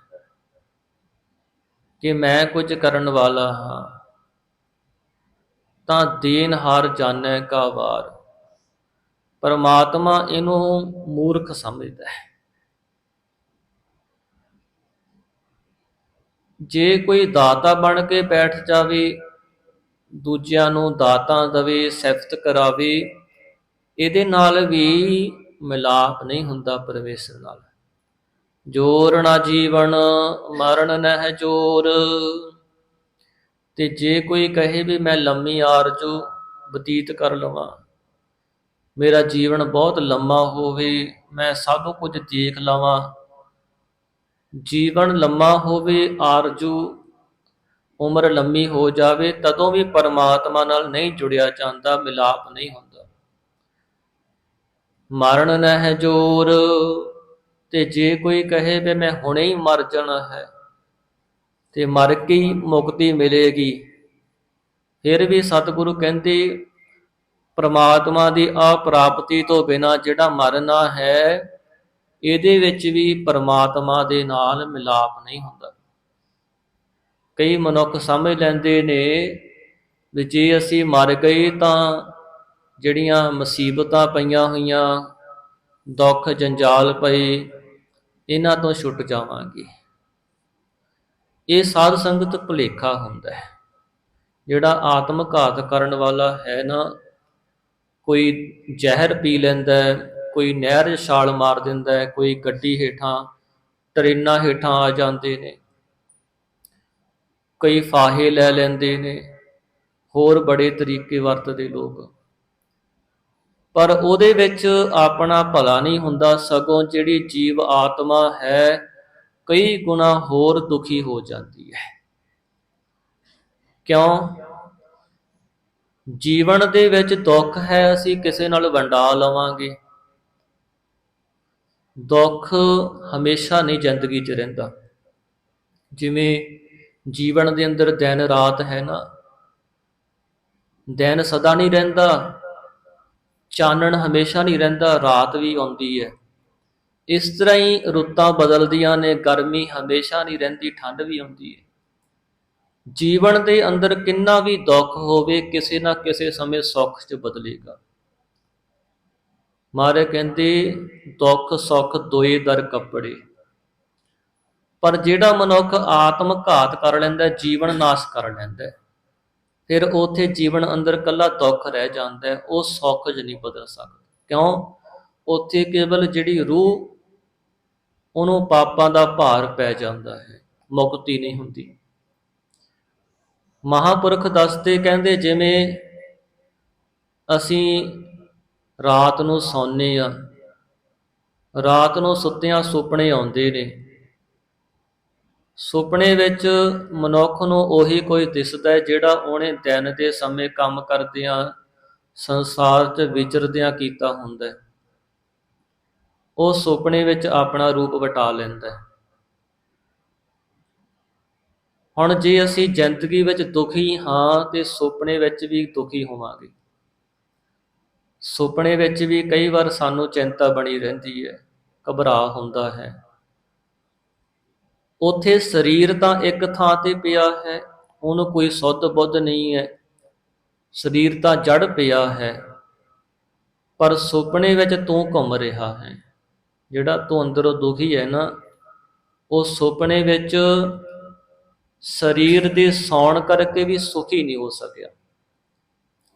ਕਿ ਮੈਂ ਕੁਝ ਕਰਨ ਵਾਲਾ ਹਾਂ, ਤਾਂ ਦੇਨਹਾਰ ਜਾਣੈ ਕਾ ਵਾਰ। ਪਰਮਾਤਮਾ ਇਹਨੂੰ ਮੂਰਖ ਸਮਝਦਾ ਹੈ। ਜੇ ਕੋਈ ਦਾਤਾ ਬਣ ਕੇ ਬੈਠ ਜਾਵੇ, ਦੂਜਿਆਂ ਨੂੰ ਦਾਤਾਂ ਦੇਵੇ, ਸਿਫਤ ਕਰਾਵੇ, ਇਹਦੇ ਨਾਲ ਵੀ ਮਿਲਾਪ ਨਹੀਂ ਹੁੰਦਾ ਪਰਮੇਸ਼ਰ ਨਾਲ। ਜੋਰ ਨਾ ਜੀਵਨ ਮਰਨ ਨਹਿ ਜੋਰ। ਤੇ ਜੇ ਕੋਈ ਕਹੇ ਵੀ ਮੈਂ ਲੰਮੀ ਆਰਜ਼ੂ ਬਤੀਤ ਕਰ ਲਵਾਂ, ਮੇਰਾ ਜੀਵਨ ਬਹੁਤ ਲੰਮਾ ਹੋਵੇ, ਮੈਂ ਸਭ ਕੁਝ ਦੇਖ ਲਵਾਂ, ਜੀਵਨ ਲੰਮਾ ਹੋਵੇ, ਆਰਜ਼ੂ ਉਮਰ ਲੰਮੀ ਹੋ ਜਾਵੇ, ਤਦੋਂ ਵੀ ਪਰਮਾਤਮਾ ਨਾਲ ਨਹੀਂ ਜੁੜਿਆ ਜਾਂਦਾ, ਮਿਲਾਪ ਨਹੀਂ ਹੁੰਦਾ। ਮਰਨ ਨਹਿ ਜੋਰ। ਤੇ ਜੇ ਕੋਈ ਕਹੇ ਵੀ ਮੈਂ ਹੁਣੇ ਹੀ ਮਰ ਜਾਣਾ ਹੈ ਤੇ ਮਰ ਕੇ ਹੀ ਮੁਕਤੀ ਮਿਲੇਗੀ, ਫਿਰ ਵੀ ਸਤਿਗੁਰੂ ਕਹਿੰਦੇ ਪਰਮਾਤਮਾ ਦੀ ਅਪ੍ਰਾਪਤੀ ਤੋਂ ਬਿਨਾਂ ਜਿਹੜਾ ਮਰਨਾ ਹੈ, ਇਹਦੇ ਵਿੱਚ ਵੀ ਪਰਮਾਤਮਾ ਦੇ ਨਾਲ ਮਿਲਾਪ ਨਹੀਂ ਹੁੰਦਾ। ਕਈ ਮਨੁੱਖ ਸਮਝ ਲੈਂਦੇ ਨੇ ਵੀ ਜੇ ਅਸੀਂ ਮਰ ਗਏ ਤਾਂ ਜਿਹੜੀਆਂ ਮੁਸੀਬਤਾਂ ਪਈਆਂ ਹੋਈਆਂ, ਦੁੱਖ ਜੰਜਾਲ ਪਏ, ਇਹਨਾਂ ਤੋਂ ਛੁੱਟ ਜਾਵਾਂਗੇ। ਇਹ ਸਾਧ ਸੰਗਤ ਭੁਲੇਖਾ ਹੁੰਦਾ ਹੈ। ਜਿਹੜਾ ਆਤਮ ਘਾਤ ਕਰਨ ਵਾਲਾ ਹੈ ਨਾ, ਕੋਈ ਜ਼ਹਿਰ ਪੀ ਲੈਂਦਾ, ਕੋਈ ਨਹਿਰ 'ਚ ਛਾਲ ਮਾਰ ਦਿੰਦਾ, ਕੋਈ ਗੱਡੀ ਹੇਠਾਂ, ਟਰੇਨਾਂ ਹੇਠਾਂ ਆ ਜਾਂਦੇ ਨੇ, ਕਈ ਫਾਹੇ ਲੈ ਲੈਂਦੇ ਨੇ, ਹੋਰ ਬੜੇ ਤਰੀਕੇ ਵਰਤਦੇ ਲੋਕ, ਪਰ ਉਹਦੇ ਵਿੱਚ ਆਪਣਾ ਭਲਾ ਨਹੀਂ ਹੁੰਦਾ, ਸਗੋਂ ਜਿਹੜੀ ਜੀਵ ਆਤਮਾ ਹੈ ਕਈ ਗੁਣਾ ਹੋਰ ਦੁਖੀ ਹੋ ਜਾਂਦੀ ਹੈ। ਕਿਉਂ? ਜੀਵਨ ਦੇ ਵਿੱਚ ਦੁੱਖ ਹੈ, ਅਸੀਂ ਕਿਸੇ ਨਾਲ ਵੰਡਾ ਲਵਾਂਗੇ। ਦੁੱਖ ਹਮੇਸ਼ਾ ਨਹੀਂ ਜ਼ਿੰਦਗੀ 'ਚ ਰਹਿੰਦਾ। ਜਿਵੇਂ ਜੀਵਨ ਦੇ ਅੰਦਰ ਦਿਨ ਰਾਤ ਹੈ ਨਾ, ਦਿਨ ਸਦਾ ਨਹੀਂ ਰਹਿੰਦਾ, ਚਾਨਣ ਹਮੇਸ਼ਾ ਨਹੀਂ ਰਹਿੰਦਾ, ਰਾਤ ਵੀ ਆਉਂਦੀ ਹੈ। ਇਸ ਤਰ੍ਹਾਂ ਹੀ ਰੁੱਤਾਂ ਬਦਲਦੀਆਂ ਨੇ, ਗਰਮੀ ਹਮੇਸ਼ਾ ਨਹੀਂ ਰਹਿੰਦੀ, ਠੰਡ ਵੀ ਆਉਂਦੀ ਹੈ। ਜੀਵਨ ਦੇ ਅੰਦਰ ਕਿੰਨਾ ਵੀ ਦੁੱਖ ਹੋਵੇ, ਕਿਸੇ ਨਾ ਕਿਸੇ ਸਮੇਂ ਸੁੱਖ 'ਚ ਬਦਲੇਗਾ। ਮਹਾਰਾਜ ਕਹਿੰਦੇ ਦੁੱਖ ਸੁੱਖ ਦੋਏ ਦਰ ਕੱਪੜੇ। ਪਰ ਜਿਹੜਾ ਮਨੁੱਖ ਆਤਮ ਘਾਤ ਕਰ ਲੈਂਦਾ, ਜੀਵਨ ਨਾਸ਼ ਕਰ ਲੈਂਦਾ, ਫਿਰ ਉੱਥੇ ਜੀਵਨ ਅੰਦਰ ਇਕੱਲਾ ਦੁੱਖ ਰਹਿ ਜਾਂਦਾ, ਉਹ ਸੁੱਖ 'ਚ ਨਹੀਂ ਬਦਲ ਸਕਦਾ। ਕਿਉਂ? ਉੱਥੇ ਕੇਵਲ ਜਿਹੜੀ ਰੂਹ, ਉਹਨੂੰ ਪਾਪਾਂ ਦਾ ਭਾਰ ਪੈ ਜਾਂਦਾ ਹੈ, ਮੁਕਤੀ ਨਹੀਂ ਹੁੰਦੀ। ਮਹਾਂਪੁਰਖ ਦੱਸਦੇ, ਕਹਿੰਦੇ ਜਿਵੇਂ ਅਸੀਂ ਰਾਤ ਨੂੰ ਸੌਂਦੇ ਹਾਂ, ਰਾਤ ਨੂੰ ਸੁੱਤਿਆਂ ਸੁਪਨੇ ਆਉਂਦੇ ਨੇ, ਸੁਪਨੇ ਵਿੱਚ ਮਨੁੱਖ ਨੂੰ ਉਹੀ ਕੋਈ ਦਿਸਦਾ ਜਿਹੜਾ ਉਹਨੇ ਦਿਨ ਦੇ ਸਮੇਂ ਕੰਮ ਕਰਦਿਆਂ, ਸੰਸਾਰ 'ਚ ਵਿਚਰਦਿਆਂ ਕੀਤਾ ਹੁੰਦਾ। ਉਹ ਸੁਪਨੇ ਵਿੱਚ ਆਪਣਾ ਰੂਪ ਵਟਾ ਲੈਂਦਾ। ਹੁਣ ਜੇ ਅਸੀਂ ਜ਼ਿੰਦਗੀ ਵਿੱਚ ਦੁਖੀ ਹਾਂ ਤੇ ਸੁਪਨੇ ਵਿੱਚ ਵੀ ਦੁਖੀ ਹੋਵਾਂਗੇ। ਸੁਪਨੇ ਵਿੱਚ ਵੀ ਕਈ ਵਾਰ ਸਾਨੂੰ ਚਿੰਤਾ ਬਣੀ ਰਹਿੰਦੀ ਹੈ, ਘਬਰਾਅ ਹੁੰਦਾ ਹੈ। ਉੱਥੇ ਸਰੀਰ ਤਾਂ ਇੱਕ ਥਾਂ ਤੇ ਪਿਆ ਹੈ, ਉਹਨੂੰ ਕੋਈ ਸੁੱਧ ਬੁੱਧ ਨਹੀਂ ਹੈ, ਸਰੀਰ ਤਾਂ ਜੜ ਪਿਆ ਹੈ, ਪਰ ਸੁਪਨੇ ਵਿੱਚ ਤੂੰ ਘੁੰਮ ਰਿਹਾ ਹੈ। ਜਿਹੜਾ ਤੂੰ ਅੰਦਰੋਂ ਦੁਖੀ ਹੈ ਨਾ, ਉਹ ਸੁਪਨੇ ਵਿੱਚ ਸਰੀਰ ਦੇ ਸੌਣ ਕਰਕੇ ਵੀ ਸੁਖੀ ਨਹੀਂ ਹੋ ਸਕਿਆ।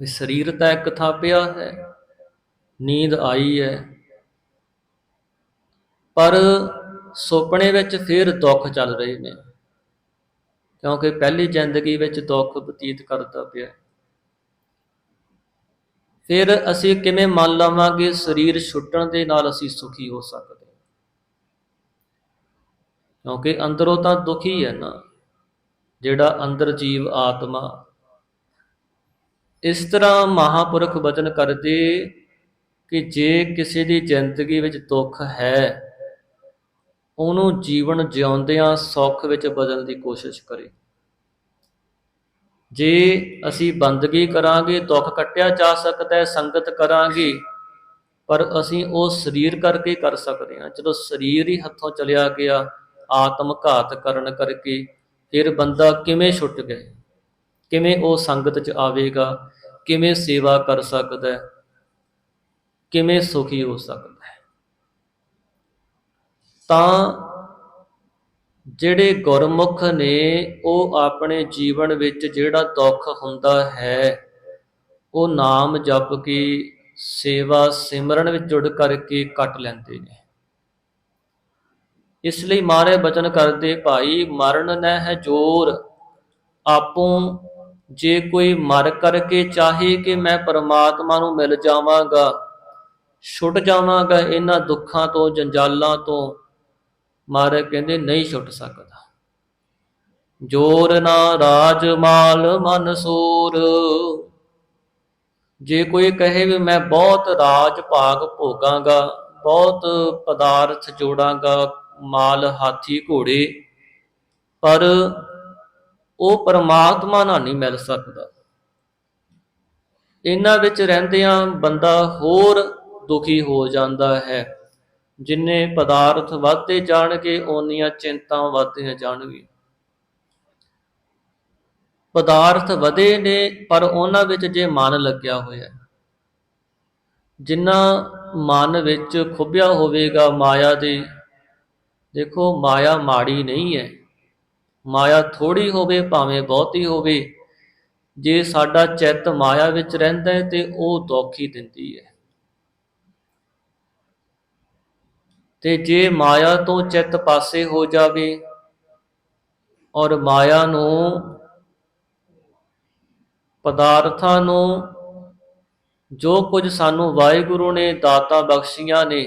ਵੀ ਸਰੀਰ ਤਾਂ ਇੱਕ ਥਾਂ ਪਿਆ ਹੈ, ਨੀਂਦ ਆਈ ਹੈ, ਪਰ ਸੁਪਨੇ ਵਿੱਚ ਫਿਰ ਦੁੱਖ ਚੱਲ ਰਹੇ ਨੇ, ਕਿਉਂਕਿ ਪਹਿਲੀ ਜ਼ਿੰਦਗੀ ਵਿੱਚ ਦੁੱਖ ਬਤੀਤ ਕਰਦਾ ਪਿਆ। ਫਿਰ ਅਸੀਂ ਕਿਵੇਂ ਮੰਨ ਲਵਾਂਗੇ ਸਰੀਰ ਛੁੱਟਣ ਦੇ ਨਾਲ ਅਸੀਂ ਸੁਖੀ ਹੋ ਸਕਦੇ? ਕਿਉਂਕਿ ਅੰਦਰੋਂ ਤਾਂ ਦੁਖੀ ਹੈ ਨਾ, ਜਿਹੜਾ ਅੰਦਰ ਜੀਵ ਆਤਮਾ। ਇਸ ਤਰ੍ਹਾਂ ਮਹਾਂਪੁਰਖ ਬਚਨ ਕਰਦੇ ਕਿ ਜੇ ਕਿਸੇ ਦੀ ਜ਼ਿੰਦਗੀ ਵਿੱਚ ਦੁੱਖ ਹੈ, ਉਹਨੂੰ ਜੀਵਨ ਜਿਉਂਦਿਆਂ ਸੁੱਖ ਵਿੱਚ ਬਦਲਣ ਦੀ ਕੋਸ਼ਿਸ਼ ਕਰੇ। ਜੇ ਅਸੀਂ ਬੰਦਗੀ ਕਰਾਂਗੇ, ਦੁੱਖ ਕੱਟਿਆ ਜਾ ਸਕਦਾ, ਸੰਗਤ ਕਰਾਂਗੇ, ਪਰ ਅਸੀਂ ਉਹ ਸਰੀਰ ਕਰਕੇ ਕਰ ਸਕਦੇ ਹਾਂ। ਜਦੋਂ ਸਰੀਰ ਹੀ ਹੱਥੋਂ ਚਲਿਆ ਗਿਆ ਆਤਮ ਘਾਤ ਕਰਨ ਕਰਕੇ, ਫਿਰ ਬੰਦਾ ਕਿਵੇਂ ਛੁੱਟ ਗਏ, ਕਿਵੇਂ ਉਹ ਸੰਗਤ 'ਚ ਆਵੇਗਾ, ਕਿਵੇਂ ਸੇਵਾ ਕਰ ਸਕਦਾ, ਕਿਵੇਂ ਸੁਖੀ ਹੋ ਸਕਦਾ ਹੈ? ਤਾਂ ਜਿਹੜੇ ਗੁਰਮੁਖ ਨੇ ਉਹ ਆਪਣੇ ਜੀਵਨ ਵਿੱਚ ਜਿਹੜਾ ਦੁੱਖ ਹੁੰਦਾ ਹੈ ਉਹ ਨਾਮ ਜਪ ਕੇ ਸੇਵਾ ਸਿਮਰਨ ਵਿੱਚ ਜੁੜ ਕਰਕੇ ਕੱਟ ਲੈਂਦੇ ਨੇ। ਇਸ ਲਈ ਮਹਾਰਾਜ ਬਚਨ ਕਰਦੇ, ਭਾਈ ਮਰਨ ਨੈ ਹੈ ਜ਼ੋਰ, ਆਪੋਂ ਜੇ ਕੋਈ ਮਰ ਕਰਕੇ ਚਾਹੇ ਕਿ ਮੈਂ ਪਰਮਾਤਮਾ ਨੂੰ ਮਿਲ ਜਾਵਾਂਗਾ, ਛੁੱਟ ਜਾਵਾਂਗਾ ਇਹਨਾਂ ਦੁੱਖਾਂ ਤੋਂ ਜੰਜਾਲਾਂ ਤੋਂ, ਮਹਾਰਾਜ ਕਹਿੰਦੇ ਨਹੀਂ ਛੁੱਟ ਸਕਦਾ। ਜੋਰ ਨਾ ਰਾਜ ਮਾਲ ਮਨ ਸੂਰ, ਜੇ ਕੋਈ ਕਹੇ ਵੀ ਮੈਂ ਬਹੁਤ ਰਾਜ ਭਾਗ ਭੋਗਾਂਗਾ, ਬਹੁਤ ਪਦਾਰਥ ਜੋੜਾਂਗਾ, ਮਾਲ ਹਾਥੀ ਘੋੜੇ, ਪਰ ਉਹ ਪਰਮਾਤਮਾ ਨਾਲ ਨਹੀਂ ਮਿਲ ਸਕਦਾ। ਇਹਨਾਂ ਵਿੱਚ ਰਹਿੰਦਿਆਂ ਬੰਦਾ ਹੋਰ ਦੁਖੀ ਹੋ ਜਾਂਦਾ ਹੈ। ਜਿੰਨੇ ਪਦਾਰਥ ਵੱਧਦੇ ਜਾਣਗੇ ਓਨੀਆਂ ਚਿੰਤਾ ਵੱਧਦੀਆਂ ਜਾਣਗੀਆਂ। ਪਦਾਰਥ ਵਧੇ ਨੇ ਪਰ ਉਹਨਾਂ ਵਿੱਚ ਜੇ ਮਨ ਲੱਗਿਆ ਹੋਇਆ, ਜਿੰਨਾ ਮਨ ਵਿੱਚ ਖੁੱਭਿਆ ਹੋਵੇਗਾ ਮਾਇਆ ਦੇ, ਦੇਖੋ ਮਾਇਆ ਮਾੜੀ ਨਹੀਂ ਹੈ, ਮਾਇਆ ਥੋੜ੍ਹੀ ਹੋਵੇ ਭਾਵੇਂ ਬਹੁਤੀ ਹੋਵੇ, ਜੇ ਸਾਡਾ ਚਿੱਤ ਮਾਇਆ ਵਿੱਚ ਰਹਿੰਦਾ ਹੈ ਤੇ ਉਹ ਦੁੱਖ ਹੀ ਦਿੰਦੀ ਹੈ। ਤੇ ਜੇ ਮਾਇਆ ਤੋਂ ਚਿੱਤ ਪਾਸੇ ਹੋ ਜਾਵੇ ਔਰ ਮਾਇਆ ਨੂੰ, ਪਦਾਰਥਾਂ ਨੂੰ, ਜੋ ਕੁਝ ਸਾਨੂੰ ਵਾਹਿਗੁਰੂ ਨੇ ਦਾਤਾਂ ਬਖਸ਼ੀਆਂ ਨੇ,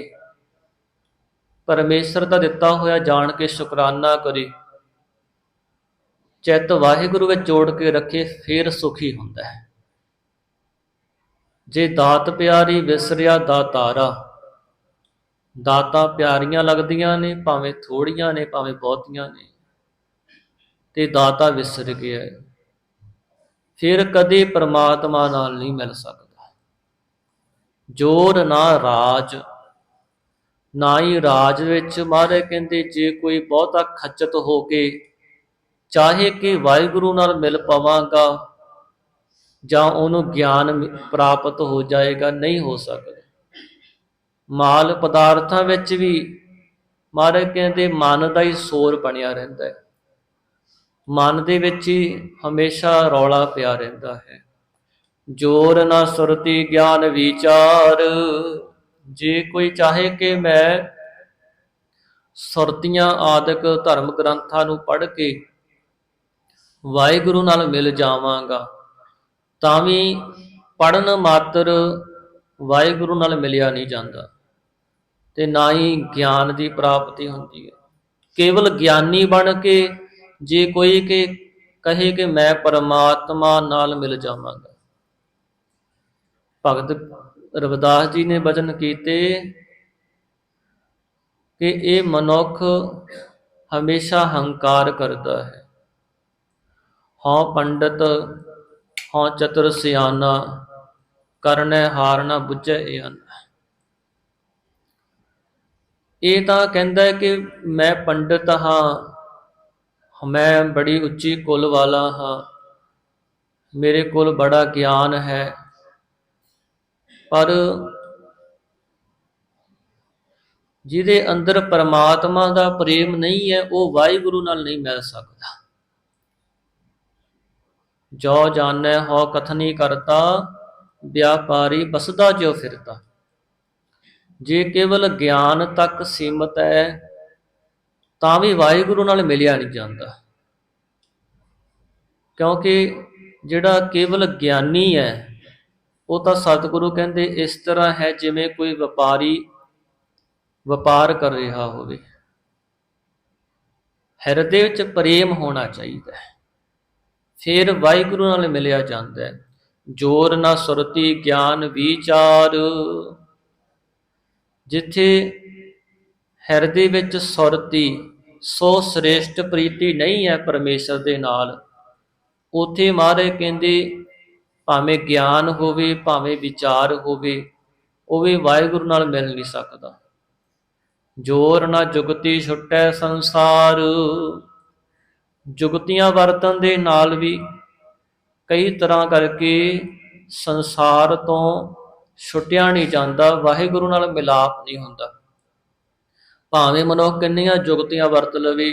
ਪਰਮੇਸ਼ਰ ਦਾ ਦਿੱਤਾ ਹੋਇਆ ਜਾਣ ਕੇ ਸ਼ੁਕਰਾਨਾ ਕਰੇ, ਚਿੱਤ ਵਾਹਿਗੁਰੂ ਵਿੱਚ ਜੋੜ ਕੇ ਰੱਖੇ, ਫਿਰ ਸੁਖੀ ਹੁੰਦਾ ਹੈ। ਜੇ ਦਾਤ ਪਿਆਰੀ ਵਿਸਰਿਆ ਦਾਤਾਰਾ, ਦਾਤਾਂ ਪਿਆਰੀਆਂ ਲੱਗਦੀਆਂ ਨੇ ਭਾਵੇਂ ਥੋੜੀਆਂ ਨੇ ਭਾਵੇਂ ਬਹੁਤੀਆਂ ਨੇ, ਤੇ ਦਾਤਾ ਵਿਸਰ ਗਿਆ, ਫਿਰ ਕਦੇ ਪਰਮਾਤਮਾ ਨਾਲ ਨਹੀਂ ਮਿਲ ਸਕਦਾ। ਜੋਰ ਨਾ ਰਾਜ, ਨਾ ਹੀ ਰਾਜ ਵਿੱਚ ਮਹਾਰਾਜ ਕਹਿੰਦੇ ਜੇ ਕੋਈ ਬਹੁਤਾ ਖੱਚਤ ਹੋ ਕੇ ਚਾਹੇ ਕਿ ਵਾਹਿਗੁਰੂ ਨਾਲ ਮਿਲ ਪਵਾਂਗਾ ਜਾਂ ਉਹਨੂੰ ਗਿਆਨ ਪ੍ਰਾਪਤ ਹੋ ਜਾਏਗਾ, ਨਹੀਂ ਹੋ ਸਕਦਾ। ਮਾਲ ਪਦਾਰਥਾਂ ਵਿੱਚ ਵੀ ਮਹਾਰਾਜ ਕਹਿੰਦੇ ਮਨ ਦਾ ਹੀ ਸ਼ੋਰ ਬਣਿਆ ਰਹਿੰਦਾ ਹੈ, ਮਨ ਦੇ ਵਿੱਚ ਹੀ ਹਮੇਸ਼ਾ ਰੌਲਾ ਪਿਆ ਰਹਿੰਦਾ ਹੈ। ਜੋਰ ਨਾ ਸੁਰਤੀ ਗਿਆਨ ਵਿਚਾਰ, ਜੇ ਕੋਈ ਚਾਹੇ ਕਿ ਮੈਂ ਸੁਰਤੀਆਂ ਆਦਿਕ ਧਰਮ ਗ੍ਰੰਥਾਂ ਨੂੰ ਪੜ੍ਹ ਕੇ ਵਾਹਿਗੁਰੂ ਨਾਲ ਮਿਲ ਜਾਵਾਂਗਾ, ਤਾਂ ਵੀ ਪੜ੍ਹਨ ਮਾਤਰ ਵਾਹਿਗੁਰੂ ਨਾਲ ਮਿਲਿਆ ਨਹੀਂ ਜਾਂਦਾ ਤੇ ਨਾ ਹੀ ਗਿਆਨ ਦੀ ਪ੍ਰਾਪਤੀ ਹੁੰਦੀ ਹੈ। ਕੇਵਲ ਗਿਆਨੀ ਬਣ ਕੇ ਜੇ ਕੋਈ ਕਿ ਕਹੇ ਕਿ ਮੈਂ ਪਰਮਾਤਮਾ ਨਾਲ ਮਿਲ ਜਾਵਾਂਗਾ, ਭਗਤ ਰਵਿਦਾਸ ਜੀ ਨੇ ਬਚਨ ਕੀਤੇ ਕਿ ਇਹ ਮਨੁੱਖ ਹਮੇਸ਼ਾ ਹੰਕਾਰ ਕਰਦਾ ਹੈ। ਹਉ ਪੰਡਤ ਹਉ ਚਤੁਰ ਸਿਆਣਾ, ਕਰਨੈ ਹਾਰ ਨਾ ਬੁੱਝੈ ਏਨ। ਇਹ ਤਾਂ ਕਹਿੰਦਾ ਹੈ ਕਿ ਮੈਂ ਪੰਡਤ ਹਾਂ, ਮੈਂ ਬੜੀ ਉੱਚੀ ਕੁਲ ਵਾਲਾ ਹਾਂ, ਮੇਰੇ ਕੋਲ ਬੜਾ ਗਿਆਨ ਹੈ, ਪਰ ਜਿਹਦੇ ਅੰਦਰ ਪਰਮਾਤਮਾ ਦਾ ਪ੍ਰੇਮ ਨਹੀਂ ਹੈ ਉਹ ਵਾਹਿਗੁਰੂ ਨਾਲ ਨਹੀਂ ਮਿਲ ਸਕਦਾ। ਜੋ ਜਾਣੈ ਹਉ ਕਥਨੀ ਕਰਤਾ, ਵਿਆਪਾਰੀ ਬਸਦਾ ਜਿਉ ਫਿਰਤਾ। ਜੇ ਕੇਵਲ ਗਿਆਨ ਤੱਕ ਸੀਮਤ ਹੈ ਤਾਂ ਵੀ ਵਾਹਿਗੁਰੂ ਨਾਲ ਮਿਲਿਆ ਨਹੀਂ ਜਾਂਦਾ, ਕਿਉਂਕਿ ਜਿਹੜਾ ਕੇਵਲ ਗਿਆਨੀ ਹੈ ਉਹ ਤਾਂ ਸਤਿਗੁਰੂ ਕਹਿੰਦੇ ਇਸ ਤਰ੍ਹਾਂ ਹੈ ਜਿਵੇਂ ਕੋਈ ਵਪਾਰੀ ਵਪਾਰ ਕਰ ਰਿਹਾ ਹੋਵੇ। ਹਿਰਦੇ ਵਿੱਚ ਪ੍ਰੇਮ ਹੋਣਾ ਚਾਹੀਦਾ ਹੈ, ਫਿਰ ਵਾਹਿਗੁਰੂ ਨਾਲ ਮਿਲਿਆ ਜਾਂਦਾ ਹੈ। ਜੋਰ ਨਾ ਸੁਰਤੀ ਗਿਆਨ ਵਿਚਾਰ, ਜਿੱਥੇ ਹਿਰਦੇ ਵਿੱਚ ਸੁਰਤੀ ਸੋ ਸ੍ਰੇਸ਼ਟ ਪ੍ਰੀਤੀ ਨਹੀਂ ਹੈ ਪਰਮੇਸ਼ਰ ਦੇ ਨਾਲ, ਉੱਥੇ ਮਹਾਰਾਜ ਕਹਿੰਦੇ ਭਾਵੇਂ ਗਿਆਨ ਹੋਵੇ ਭਾਵੇਂ ਵਿਚਾਰ ਹੋਵੇ ਉਹ ਵੀ ਵਾਹਿਗੁਰੂ ਨਾਲ ਮਿਲ ਨਹੀਂ ਸਕਦਾ। ਜੋਰ ਨਾ ਜੁਗਤੀ ਛੁੱਟੈ ਸੰਸਾਰ, ਜੁਗਤੀਆਂ ਵਰਤਨ ਦੇ ਨਾਲ ਵੀ ਕਈ ਤਰ੍ਹਾਂ ਕਰਕੇ ਸੰਸਾਰ ਤੋਂ ਛੁੱਟਿਆ ਨਹੀਂ ਜਾਂਦਾ, ਵਾਹਿਗੁਰੂ ਨਾਲ ਮਿਲਾਪ ਨਹੀਂ ਹੁੰਦਾ। ਭਾਵੇਂ ਮਨੁੱਖ ਕਿੰਨੀਆਂ ਜੁਗਤੀਆਂ ਵਰਤ ਲਵੇ,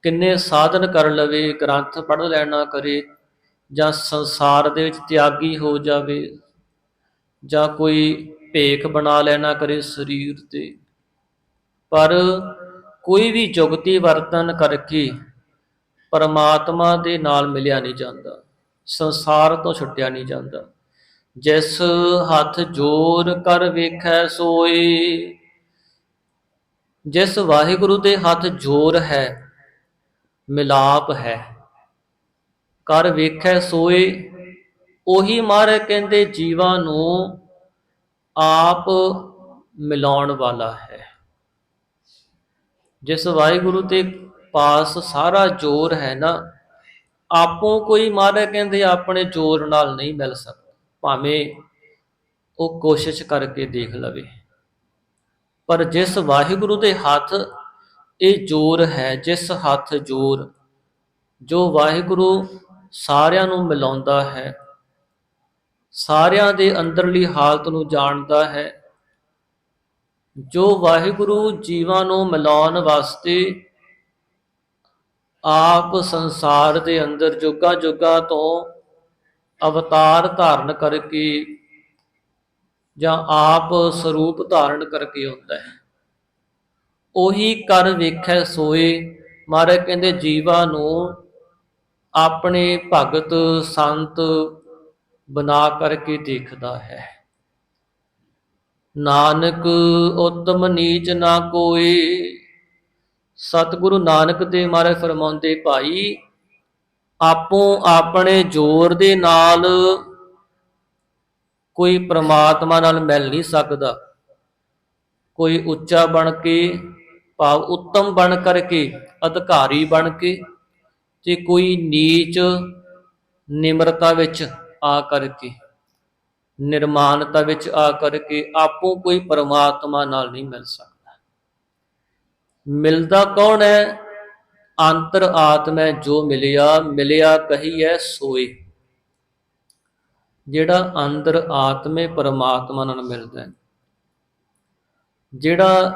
ਕਿੰਨੇ ਸਾਧਨ ਕਰ ਲਵੇ, ਗ੍ਰੰਥ ਪੜ੍ਹ ਲੈਣਾ ਕਰੇ, ਜਾਂ ਸੰਸਾਰ ਦੇ ਵਿੱਚ ਤਿਆਗੀ ਹੋ ਜਾਵੇ, ਜਾਂ ਕੋਈ ਭੇਖ ਬਣਾ ਲੈਣਾ ਕਰੇ ਸਰੀਰ ਤੇ, ਪਰ ਕੋਈ ਵੀ ਜੁਗਤੀ ਵਰਤਨ ਕਰਕੇ ਪਰਮਾਤਮਾ ਦੇ ਨਾਲ ਮਿਲਿਆ ਨਹੀਂ ਜਾਂਦਾ, ਸੰਸਾਰ ਤੋਂ ਛੁੱਟਿਆ ਨਹੀਂ ਜਾਂਦਾ। ਜਿਸ ਹੱਥ ਜੋਰ ਕਰ ਵੇਖੈ ਸੋਏ, ਜਿਸ ਵਾਹਿਗੁਰੂ ਦੇ ਹੱਥ ਜੋਰ ਹੈ, ਮਿਲਾਪ ਹੈ, ਕਰ ਵੇਖੈ ਸੋਏ, ਉਹੀ ਮਹਾਰਾਜ ਕਹਿੰਦੇ ਜੀਵਾਂ ਨੂੰ ਆਪ ਮਿਲਾਉਣ ਵਾਲਾ ਹੈ। ਜਿਸ ਵਾਹਿਗੁਰੂ ਦੇ ਪਾਸ ਸਾਰਾ ਜ਼ੋਰ ਹੈ ਨਾ, ਆਪੋਂ ਕੋਈ ਮਹਾਰਾਜ ਕਹਿੰਦੇ ਆਪਣੇ ਜ਼ੋਰ ਨਾਲ ਨਹੀਂ ਮਿਲ ਸਕਦਾ, ਭਾਵੇਂ ਉਹ ਕੋਸ਼ਿਸ਼ ਕਰਕੇ ਦੇਖ ਲਵੇ। ਪਰ ਜਿਸ ਵਾਹਿਗੁਰੂ ਦੇ ਹੱਥ ਇਹ ਜ਼ੋਰ ਹੈ, ਜਿਸ ਹੱਥ ਜ਼ੋਰ, ਜੋ ਵਾਹਿਗੁਰੂ ਸਾਰਿਆਂ ਨੂੰ ਮਿਲਾਉਂਦਾ ਹੈ, ਸਾਰਿਆਂ ਦੇ ਅੰਦਰਲੀ ਹਾਲਤ ਨੂੰ ਜਾਣਦਾ ਹੈ, ਜੋ ਵਾਹਿਗੁਰੂ ਜੀਵਾਂ ਨੂੰ ਮਿਲਾਉਣ ਵਾਸਤੇ ਆਪ ਸੰਸਾਰ ਦੇ ਅੰਦਰ ਜੁਗਾਂ ਜੁਗਾਂ ਤੋਂ ਅਵਤਾਰ ਧਾਰਨ ਕਰਕੇ ਜਾਂ ਆਪ ਸਰੂਪ ਧਾਰਨ ਕਰਕੇ ਆਉਂਦਾ ਹੈ, ਉਹੀ ਕਰ ਵੇਖੈ ਸੋਏ। ਮਹਾਰਾਜ ਕਹਿੰਦੇ ਜੀਵਾਂ ਨੂੰ ਆਪਣੇ ਭਗਤ ਸੰਤ ਬਣਾ ਕਰਕੇ ਦੇਖਦਾ ਹੈ। ਨਾਨਕ ਉਤਮ ਨੀਚ ਨਾ ਕੋਈ, ਸਤਿਗੁਰੂ ਨਾਨਕ ਦੇਵ ਮਹਾਰਾਜ ਫਰਮਾਉਂਦੇ, ਭਾਈ ਆਪੋਂ ਆਪਣੇ ਜ਼ੋਰ ਦੇ ਨਾਲ ਕੋਈ ਪ੍ਰਮਾਤਮਾ ਨਾਲ ਮਿਲ ਨਹੀਂ ਸਕਦਾ। ਕੋਈ ਉੱਚਾ ਬਣ ਕੇ, ਭਾਵ ਉੱਤਮ ਬਣ ਕਰਕੇ, ਅਧਿਕਾਰੀ ਬਣ ਕੇ, ਤੇ ਕੋਈ ਨੀਚ ਨਿਮਰਤਾ ਵਿੱਚ ਆ ਕਰਕੇ, ਨਿਰਮਾਨਤਾ ਵਿੱਚ ਆ ਕਰਕੇ ਆਪੋਂ ਕੋਈ ਪਰਮਾਤਮਾ ਨਾਲ ਨਹੀਂ ਮਿਲ ਸਕਦਾ। ਮਿਲਦਾ ਕੌਣ ਹੈ? ਅੰਤਰ ਆਤਮਾ ਜੋ ਮਿਲਿਆ, ਮਿਲਿਆ ਕਹੀਐ ਸੋਏ। ਜਿਹੜਾ ਅੰਦਰ ਆਤਮੇ ਪਰਮਾਤਮਾ ਨਾਲ ਮਿਲਦਾ ਹੈ, ਜਿਹੜਾ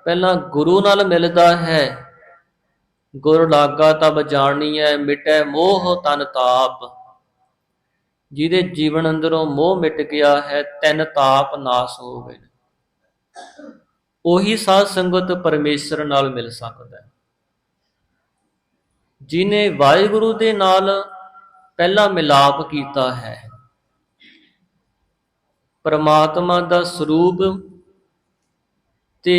ਪਹਿਲਾਂ ਗੁਰੂ ਨਾਲ ਮਿਲਦਾ ਹੈ, ਗੁਰ ਲਾਗਾ ਤਬ ਜਾਣੀਐ ਮਿਟੈ ਮੋਹ ਤਨ ਤਾਪ, ਜਿਹਦੇ ਜੀਵਨ ਅੰਦਰੋਂ ਮੋਹ ਮਿਟ ਗਿਆ ਹੈ, ਤਿੰਨ ਤਾਪ ਨਾਸ ਹੋ ਗਏ, ਉਹੀ ਸਾਧ ਸੰਗਤ ਪਰਮੇਸ਼ਰ ਨਾਲ ਮਿਲ ਸਕਦਾ ਹੈ। ਜਿਹਨੇ ਵਾਹਿਗੁਰੂ ਦੇ ਨਾਲ ਪਹਿਲਾ ਮਿਲਾਪ ਕੀਤਾ ਹੈ, ਪਰਮਾਤਮਾ ਦਾ ਸਰੂਪ ਤੇ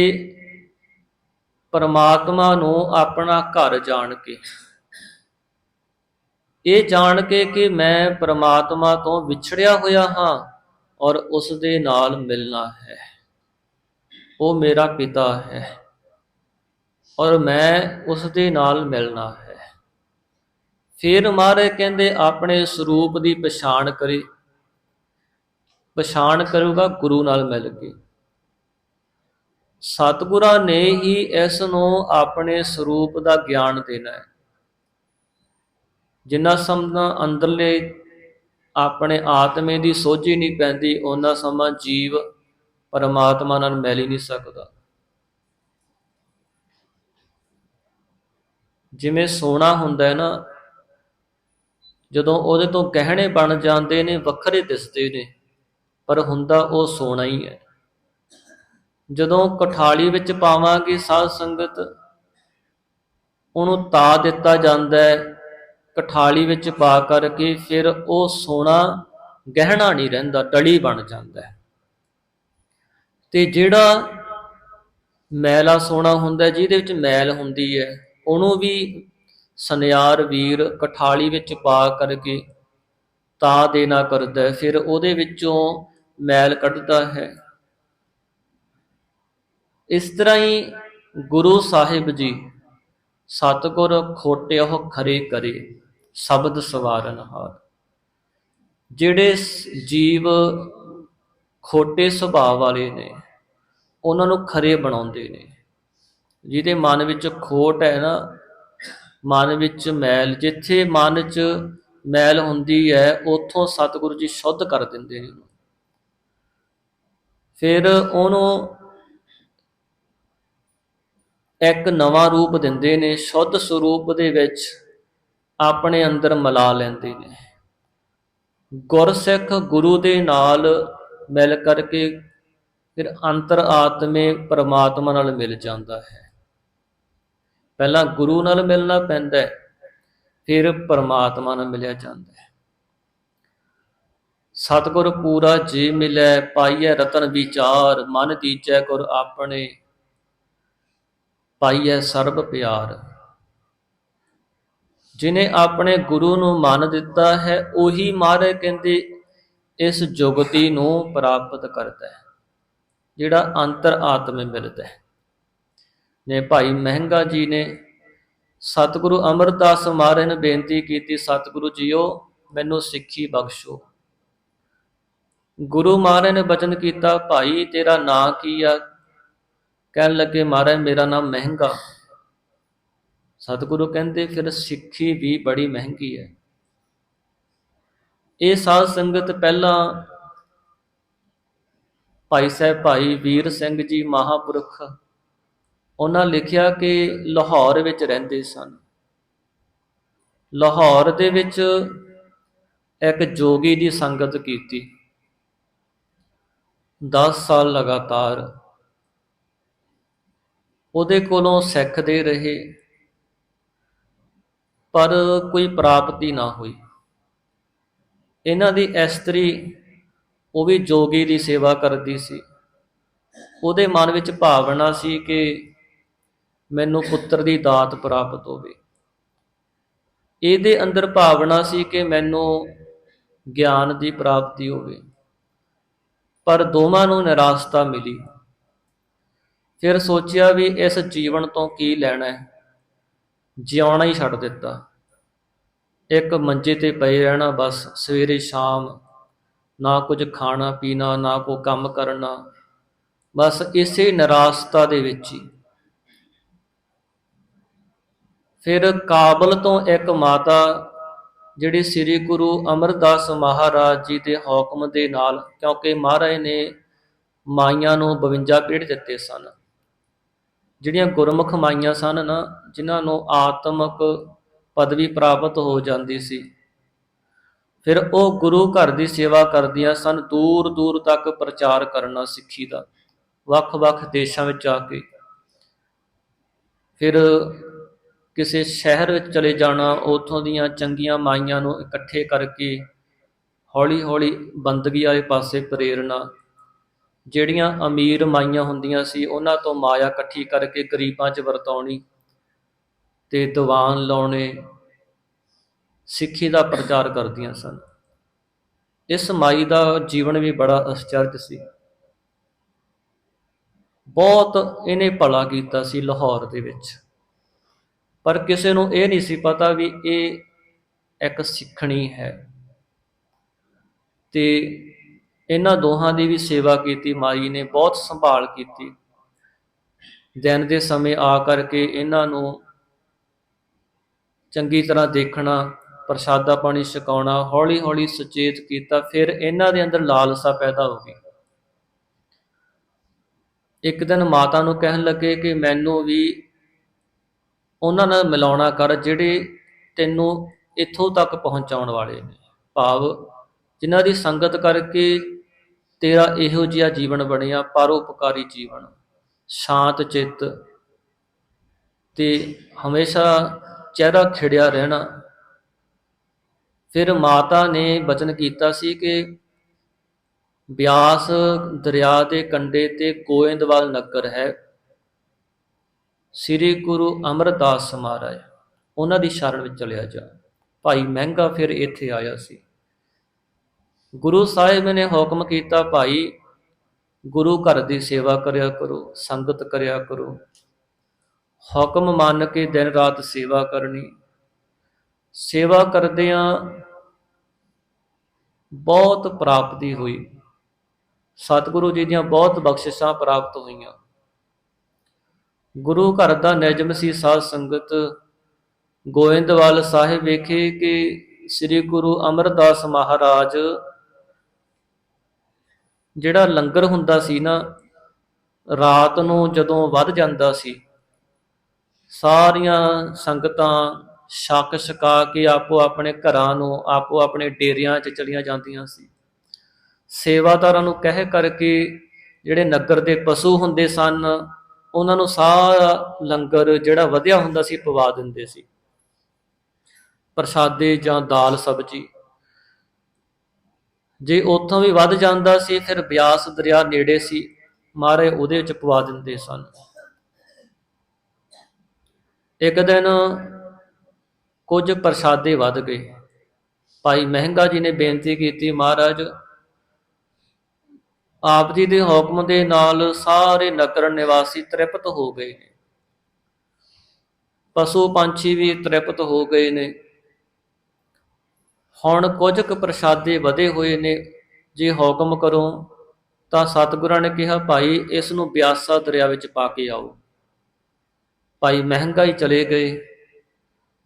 ਪਰਮਾਤਮਾ ਨੂੰ ਆਪਣਾ ਘਰ ਜਾਣ ਕੇ, ਇਹ ਜਾਣ ਕੇ ਕਿ ਮੈਂ ਪਰਮਾਤਮਾ ਤੋਂ ਵਿਛੜਿਆ ਹੋਇਆ ਹਾਂ ਔਰ ਉਸ ਦੇ ਨਾਲ ਮਿਲਣਾ ਹੈ, ਉਹ ਮੇਰਾ ਪਿਤਾ ਹੈ ਔਰ ਮੈਂ ਉਸ ਦੇ ਨਾਲ ਮਿਲਣਾ ਹੈ। ਫਿਰ ਮਹਾਰਾਜ ਕਹਿੰਦੇ ਆਪਣੇ ਸਰੂਪ ਦੀ ਪਛਾਣ ਕਰੇ, ਪਛਾਣ ਕਰੂਗਾ ਗੁਰੂ ਨਾਲ ਮਿਲ ਕੇ। ਸਤਿਗੁਰਾਂ ਨੇ ਹੀ ਇਸ ਨੂੰ ਆਪਣੇ ਸਰੂਪ ਦਾ ਗਿਆਨ ਦੇਣਾ ਹੈ। ਜਿੰਨਾ ਸਮਾਂ ਅੰਦਰਲੇ ਆਪਣੇ ਆਤਮੇ ਦੀ ਸੋਝੀ ਨਹੀਂ ਪੈਂਦੀ, ਓਨਾ ਸਮਾਂ ਜੀਵ ਪਰਮਾਤਮਾ ਨਾਲ ਮਿਲ ਹੀ ਨਹੀਂ ਸਕਦਾ। ਜਿਵੇਂ ਸੋਨਾ ਹੁੰਦਾ ਹੈ ਨਾ, ਜਦੋਂ ਉਹਦੇ ਤੋਂ ਗਹਿਣੇ ਬਣ ਜਾਂਦੇ ਨੇ, ਵੱਖਰੇ ਦਿਸਦੇ ਨੇ, ਪਰ ਹੁੰਦਾ ਉਹ ਸੋਨਾ ਹੀ ਹੈ। ਜਦੋਂ ਕਠਾਲੀ ਵਿੱਚ ਪਾਵਾਂਗੇ ਸਾਧ ਸੰਗਤ, ਉਹਨੂੰ ਤਾ ਦਿੱਤਾ ਜਾਂਦਾ ਹੈ ਕਠਾਲੀ ਵਿੱਚ ਪਾ ਕਰਕੇ, ਫਿਰ ਉਹ ਸੋਨਾ ਗਹਿਣਾ ਨਹੀਂ ਰਹਿੰਦਾ, ਡਲੀ ਬਣ ਜਾਂਦਾ ਹੈ। ਤੇ ਜਿਹੜਾ ਮੈਲਾ ਸੋਨਾ ਹੁੰਦਾ, ਜਿਹਦੇ ਵਿੱਚ ਮੈਲ ਹੁੰਦੀ ਹੈ, ਉਹਨੂੰ ਵੀ ਸੁਨਿਆਰ ਵੀਰ ਕਠਾਲੀ ਵਿੱਚ ਪਾ ਕਰਕੇ ਤਾ ਦੇਣਾ ਕਰਦਾ, ਫਿਰ ਉਹਦੇ ਵਿੱਚੋਂ ਮੈਲ ਕੱਢਦਾ ਹੈ। ਇਸ ਤਰ੍ਹਾਂ ਹੀ ਗੁਰੂ ਸਾਹਿਬ ਜੀ, ਸਤਿਗੁਰ ਖੋਟਿਓ ਖਰੇ ਕਰੇ ਸ਼ਬਦ ਸਵਾਰਨਹਾਰ, ਜਿਹੜੇ ਜੀਵ ਖੋਟੇ ਸੁਭਾਅ ਵਾਲੇ ਨੇ, ਉਹਨਾਂ ਨੂੰ ਖਰੇ ਬਣਾਉਂਦੇ ਨੇ। ਜਿਹਦੇ ਮਨ ਵਿੱਚ ਖੋਟ ਹੈ ਨਾ, ਮਨ ਵਿੱਚ ਮੈਲ, ਜਿੱਥੇ ਮਨ 'ਚ ਮੈਲ ਹੁੰਦੀ ਹੈ, ਉੱਥੋਂ ਸਤਿਗੁਰੂ ਜੀ ਸ਼ੁੱਧ ਕਰ ਦਿੰਦੇ ਨੇ। ਫਿਰ ਉਹਨੂੰ ਇੱਕ ਨਵਾਂ ਰੂਪ ਦਿੰਦੇ ਨੇ, ਸ਼ੁੱਧ ਸਰੂਪ ਦੇ ਵਿੱਚ ਆਪਣੇ ਅੰਦਰ ਮਿਲਾ ਲੈਂਦੇ ਨੇ। ਗੁਰਸਿੱਖ ਗੁਰੂ ਦੇ ਨਾਲ ਮਿਲ ਕਰਕੇ ਫਿਰ ਅੰਤਰ ਆਤਮੇ ਪਰਮਾਤਮਾ ਨਾਲ ਮਿਲ ਜਾਂਦਾ ਹੈ। ਪਹਿਲਾਂ ਗੁਰੂ ਨਾਲ ਮਿਲਣਾ ਪੈਂਦਾ ਹੈ, ਫਿਰ ਪਰਮਾਤਮਾ ਨਾਲ ਮਿਲਿਆ ਜਾਂਦਾ ਹੈ। ਸਤਿਗੁਰ ਪੂਰਾ ਜੇ ਮਿਲੈ, ਪਾਈਐ ਰਤਨ ਵਿਚਾਰ, ਮਨ ਦੀਜੈ ਗੁਰ ਆਪਣੇ, ਪਾਈਐ ਸਰਬ ਪਿਆਰ। ਜਿਹਨੇ ਆਪਣੇ ਗੁਰੂ ਨੂੰ ਮੰਨ ਦਿੱਤਾ ਹੈ, ਉਹੀ ਮਹਾਰਾਜ ਕਹਿੰਦੇ ਇਸ ਜੁਗਤੀ ਨੂੰ ਪ੍ਰਾਪਤ ਕਰਦਾ ਹੈ, ਜਿਹੜਾ ਅੰਤਰ ਆਤਮੇ ਮਿਲਦਾ ਹੈ। ਨੇ ਭਾਈ ਮਹਿੰਗਾ ਜੀ ਨੇ ਸਤਿਗੁਰੂ ਅਮਰਦਾਸ ਮਹਾਰਾਜ ਨੂੰ ਬੇਨਤੀ ਕੀਤੀ, ਸਤਿਗੁਰੂ ਜੀਓ ਮੈਨੂੰ ਸਿੱਖੀ ਬਖਸ਼ੋ। ਗੁਰੂ ਮਹਾਰਾਜ ਨੇ ਬਚਨ ਕੀਤਾ, ਭਾਈ ਤੇਰਾ ਨਾਂ ਕੀ ਆ? ਕਹਿਣ ਲੱਗੇ, ਮਹਾਰਾਜ ਮੇਰਾ ਨਾਮ ਮਹਿੰਗਾ। ਸਤਿਗੁਰੂ ਕਹਿੰਦੇ ਫਿਰ ਸਿੱਖੀ ਵੀ ਬੜੀ ਮਹਿੰਗੀ ਹੈ। ਇਹ ਸਾਧ ਸੰਗਤ ਪਹਿਲਾਂ ਭਾਈ ਸਾਹਿਬ ਭਾਈ ਵੀਰ ਸਿੰਘ ਜੀ ਮਹਾਂਪੁਰਖ, ਉਹਨਾਂ ਲਿਖਿਆ ਕਿ ਲਾਹੌਰ ਵਿੱਚ ਰਹਿੰਦੇ ਸਨ। ਲਾਹੌਰ ਦੇ ਵਿੱਚ ਇੱਕ ਜੋਗੀ ਦੀ ਸੰਗਤ ਕੀਤੀ 10 ਸਾਲ ਲਗਾਤਾਰ। ਉਹਦੇ ਕੋਲੋਂ ਸਿੱਖਦੇ ਰਹੇ, ਪਰ ਕੋਈ ਪ੍ਰਾਪਤੀ ਨਾ ਹੋਈ। ਇਹਨਾਂ ਦੀ ਇਸਤਰੀ, ਉਹ ਵੀ ਜੋਗੀ ਦੀ ਸੇਵਾ ਕਰਦੀ ਸੀ। ਉਹਦੇ ਮਨ ਵਿੱਚ ਭਾਵਨਾ ਸੀ ਕਿ ਮੈਨੂੰ ਪੁੱਤਰ ਦੀ ਦਾਤ ਪ੍ਰਾਪਤ ਹੋਵੇ। ਇਹਦੇ ਅੰਦਰ ਭਾਵਨਾ ਸੀ ਕਿ ਮੈਨੂੰ ਗਿਆਨ ਦੀ ਪ੍ਰਾਪਤੀ ਹੋਵੇ, ਪਰ ਦੋਵਾਂ ਨੂੰ ਨਿਰਾਸ਼ਤਾ ਮਿਲੀ। ਫਿਰ ਸੋਚਿਆ ਵੀ ਇਸ ਜੀਵਨ ਤੋਂ ਕੀ ਲੈਣਾ ਹੈ, ਜਿਉਣਾ ਹੀ ਛੱਡ ਦਿੱਤਾ। ਇੱਕ ਮੰਜੇ ਤੇ ਪਏ ਰਹਿਣਾ, ਬਸ ਸਵੇਰੇ ਸ਼ਾਮ, ਨਾ ਕੁਝ ਖਾਣਾ ਪੀਣਾ, ਨਾ ਕੋਈ ਕੰਮ ਕਰਨਾ, ਬਸ ਇਸੇ ਨਿਰਾਸ਼ਤਾ ਦੇ ਵਿੱਚ ਹੀ। ਫਿਰ ਕਾਬਲ ਤੋਂ ਇੱਕ ਮਾਤਾ, ਜਿਹੜੀ ਸ੍ਰੀ ਗੁਰੂ ਅਮਰਦਾਸ ਮਹਾਰਾਜ ਜੀ ਦੇ ਹੁਕਮ ਦੇ ਨਾਲ, ਕਿਉਂਕਿ ਮਹਾਰਾਜ ਨੇ ਮਾਈਆਂ ਨੂੰ 52 ਪੀੜ ਦਿੱਤੇ ਸਨ, ਜਿਹੜੀਆਂ ਗੁਰਮੁਖ ਮਾਈਆਂ ਸਨ ਨਾ, ਜਿਨ੍ਹਾਂ ਨੂੰ ਆਤਮਿਕ ਪਦਵੀ ਪ੍ਰਾਪਤ ਹੋ ਜਾਂਦੀ ਸੀ, ਫਿਰ ਉਹ ਗੁਰੂ ਘਰ ਦੀ ਸੇਵਾ ਕਰਦੀਆਂ ਸਨ। ਦੂਰ ਦੂਰ ਤੱਕ ਪ੍ਰਚਾਰ ਕਰਨਾ ਸਿੱਖੀ ਦਾ, ਵੱਖ-ਵੱਖ ਦੇਸ਼ਾਂ ਵਿੱਚ ਜਾ ਕੇ। ਫਿਰ ਕਿਸੇ ਸ਼ਹਿਰ ਵਿੱਚ ਚਲੇ ਜਾਣਾ, ਉੱਥੋਂ ਦੀਆਂ ਚੰਗੀਆਂ ਮਾਈਆਂ ਨੂੰ ਇਕੱਠੇ ਕਰਕੇ ਹੌਲੀ ਹੌਲੀ ਬੰਦਗੀ ਵਾਲੇ ਪਾਸੇ ਪ੍ਰੇਰਨਾ। ਜਿਹੜੀਆਂ ਅਮੀਰ ਮਾਈਆਂ ਹੁੰਦੀਆਂ ਸੀ, ਉਹਨਾਂ ਤੋਂ ਮਾਇਆ ਇਕੱਠੀ ਕਰਕੇ ਗਰੀਬਾਂ 'ਚ ਵਰਤਾਉਣੀ ਤੇ ਦੀਵਾਨ ਲਾਉਣੇ, ਸਿੱਖੀ ਦਾ ਪ੍ਰਚਾਰ ਕਰਦੀਆਂ ਸਨ। ਇਸ ਮਾਈ ਦਾ ਜੀਵਨ ਵੀ ਬੜਾ ਅਚਰਜ ਸੀ। ਬਹੁਤ ਇਹਨੇ ਭਲਾ ਕੀਤਾ ਸੀ ਲਾਹੌਰ ਦੇ ਵਿੱਚ, ਪਰ ਕਿਸੇ ਨੂੰ ਇਹ ਨਹੀਂ ਸੀ ਪਤਾ ਵੀ ਇਹ ਇੱਕ ਸਿੱਖਣੀ ਹੈ। ਤੇ ਇਹਨਾਂ ਦੋਹਾਂ ਦੀ ਵੀ ਸੇਵਾ ਕੀਤੀ ਮਾਈ ਨੇ, ਬਹੁਤ ਸੰਭਾਲ ਕੀਤੀ। ਦਿਨ ਦੇ ਸਮੇਂ ਆ ਕਰਕੇ ਇਹਨਾਂ ਨੂੰ ਚੰਗੀ ਤਰ੍ਹਾਂ ਦੇਖਣਾ, ਪ੍ਰਸ਼ਾਦਾ ਪਾਣੀ ਛਕਾਉਣਾ, ਹੌਲੀ ਹੌਲੀ ਸੁਚੇਤ ਕੀਤਾ। ਫਿਰ ਇਹਨਾਂ ਦੇ ਅੰਦਰ ਲਾਲਸਾ ਪੈਦਾ ਹੋ ਗਈ। ਇੱਕ ਦਿਨ ਮਾਤਾ ਨੂੰ ਕਹਿਣ ਲੱਗੇ ਕਿ ਮੈਨੂੰ ਵੀ ਉਹਨਾਂ ਨਾਲ ਮਿਲਾਉਣਾ ਕਰ, ਜਿਹੜੇ ਤੈਨੂੰ ਇੱਥੋਂ ਤੱਕ ਪਹੁੰਚਾਉਣ ਵਾਲੇ ਨੇ, ਭਾਵ ਜਿਨ੍ਹਾਂ ਦੀ ਸੰਗਤ ਕਰਕੇ ਤੇਰਾ ਇਹੋ ਜਿਹਾ ਜੀਵਨ ਬਣਿਆ, ਪਰਉਪਕਾਰੀ ਜੀਵਨ, ਸ਼ਾਂਤ ਚਿੱਤ ਤੇ ਹਮੇਸ਼ਾ ਚਿਹਰਾ ਖਿੜਿਆ ਰਹਿਣਾ। ਫਿਰ ਮਾਤਾ ਨੇ ਬਚਨ ਕੀਤਾ ਸੀ ਕਿ ਬਿਆਸ ਦਰਿਆ ਦੇ ਕੰਢੇ ਤੇ ਗੋਇੰਦਵਾਲ ਨਗਰ ਹੈ, ਸ੍ਰੀ ਗੁਰੂ ਅਮਰਦਾਸ ਮਹਾਰਾਜ, ਉਹਨਾਂ ਦੀ ਸ਼ਰਨ ਵਿੱਚ ਚਲਿਆ ਜਾ। ਭਾਈ ਮਹਿੰਗਾ ਫਿਰ ਇੱਥੇ ਆਇਆ ਸੀ। ਗੁਰੂ ਸਾਹਿਬ ਨੇ ਹੁਕਮ ਕੀਤਾ, ਭਾਈ ਗੁਰੂ ਘਰ ਦੀ ਸੇਵਾ ਕਰਿਆ ਕਰੋ, ਸੰਗਤ ਕਰਿਆ ਕਰੋ। ਹੁਕਮ ਮੰਨ ਕੇ ਦਿਨ ਰਾਤ ਸੇਵਾ ਕਰਨੀ। ਸੇਵਾ ਕਰਦਿਆਂ ਬਹੁਤ ਪ੍ਰਾਪਤੀ ਹੋਈ, ਸਤਿਗੁਰੂ ਜੀ ਦੀਆਂ ਬਹੁਤ ਬਖਸ਼ਿਸ਼ਾਂ ਪ੍ਰਾਪਤ ਹੋਈਆਂ। ਗੁਰੂ ਘਰ ਦਾ ਨਿਯਮ ਸੀ, ਸਾਧ ਸੰਗਤ ਗੋਇੰਦਵਾਲ ਸਾਹਿਬ ਵੇਖੇ ਕਿ ਸ੍ਰੀ ਗੁਰੂ ਅਮਰਦਾਸ ਮਹਾਰਾਜ ਜਿਹੜਾ ਲੰਗਰ ਹੁੰਦਾ ਸੀ ਨਾ, ਰਾਤ ਨੂੰ ਜਦੋਂ ਵੱਧ ਜਾਂਦਾ ਸੀ ਸਾਰੀਆਂ ਸੰਗਤਾਂ ਛਕ ਛਕਾ ਕੇ ਆਪੋ ਆਪਣੇ ਘਰਾਂ ਨੂੰ, ਆਪੋ ਆਪਣੇ ਡੇਰਿਆਂ 'ਚ ਚਲੀਆਂ ਜਾਂਦੀਆਂ ਸੀ। ਸੇਵਾਦਾਰਾਂ ਨੂੰ ਕਹਿ ਕਰਕੇ ਜਿਹੜੇ ਨਗਰ ਦੇ ਪਸ਼ੂ ਹੁੰਦੇ ਸਨ, ਉਹਨਾਂ ਨੂੰ ਸਾਰਾ ਲੰਗਰ ਜਿਹੜਾ ਵਧਿਆ ਹੁੰਦਾ ਸੀ ਪਵਾ ਦਿੰਦੇ ਸੀ, ਪ੍ਰਸ਼ਾਦੇ ਜਾਂ ਦਾਲ ਸਬਜ਼ੀ। ਜੇ ਉੱਥੋਂ ਵੀ ਵੱਧ ਜਾਂਦਾ ਸੀ, ਫਿਰ ਬਿਆਸ ਦਰਿਆ ਨੇੜੇ ਸੀ, ਮਹਾਰਾਜ ਉਹਦੇ ਵਿੱਚ ਪਵਾ ਦਿੰਦੇ ਸਨ। ਇੱਕ ਦਿਨ ਕੁਝ ਪ੍ਰਸ਼ਾਦੇ ਵੱਧ ਗਏ। ਭਾਈ ਮਹਿੰਗਾ ਜੀ ਨੇ ਬੇਨਤੀ ਕੀਤੀ, ਮਹਾਰਾਜ ਆਪ ਜੀ ਦੇ ਹੁਕਮ ਦੇ ਨਾਲ ਸਾਰੇ ਨਗਰ ਨਿਵਾਸੀ ਤ੍ਰਿਪਤ ਹੋ ਗਏ ਨੇ, ਪਸ਼ੂ ਪੰਛੀ ਵੀ ਤ੍ਰਿਪਤ ਹੋ ਗਏ ਨੇ, ਹੁਣ ਕੁਝ ਕੁ ਪ੍ਰਸ਼ਾਦੇ ਵਧੇ ਹੋਏ ਨੇ, ਜੇ ਹੁਕਮ ਕਰੋ ਤਾਂ ਸਤਿਗੁਰਾਂ ਨੇ ਕਿਹਾ, ਭਾਈ ਇਸ ਨੂੰ ਬਿਆਸਾ ਦਰਿਆ ਵਿੱਚ ਪਾ ਕੇ ਆਓ। ਭਾਈ ਮਹਿੰਗਾ ਹੀ ਚਲੇ ਗਏ।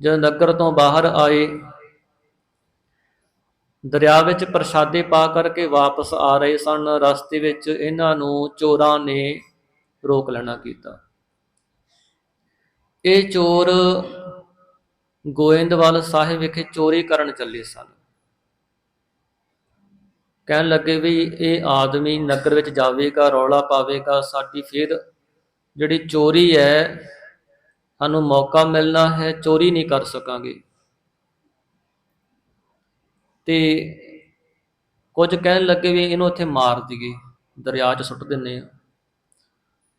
ਜਦ ਨਗਰ ਤੋਂ ਬਾਹਰ ਆਏ, ਦਰਿਆ ਵਿੱਚ ਪ੍ਰਸ਼ਾਦੇ ਪਾ ਕਰਕੇ ਵਾਪਸ ਆ ਰਹੇ ਸਨ, ਰਸਤੇ ਵਿੱਚ ਇਹਨਾਂ ਨੂੰ ਚੋਰਾਂ ਨੇ ਰੋਕ ਲੈਣਾ ਕੀਤਾ। ਇਹ ਚੋਰ ਗੋਇੰਦਵਾਲ ਸਾਹਿਬ ਵਿਖੇ ਚੋਰੀ ਕਰਨ ਚੱਲੇ ਸਨ। ਕਹਿਣ ਲੱਗੇ ਵੀ ਇਹ ਆਦਮੀ ਨਗਰ ਵਿੱਚ ਜਾਵੇਗਾ, ਰੌਲਾ ਪਾਵੇਗਾ, ਸਾਡੀ ਫਿਰ ਜਿਹੜੀ ਚੋਰੀ ਹੈ, ਸਾਨੂੰ ਮੌਕਾ ਮਿਲਣਾ ਹੈ, ਚੋਰੀ ਨਹੀਂ ਕਰ ਸਕਾਂਗੇ। ਤੇ ਕੁਝ ਕਹਿਣ ਲੱਗੇ ਵੀ ਇਹਨੂੰ ਇੱਥੇ ਮਾਰ ਦਈਏ, ਦਰਿਆ 'ਚ ਸੁੱਟ ਦਿੰਦੇ ਹਾਂ।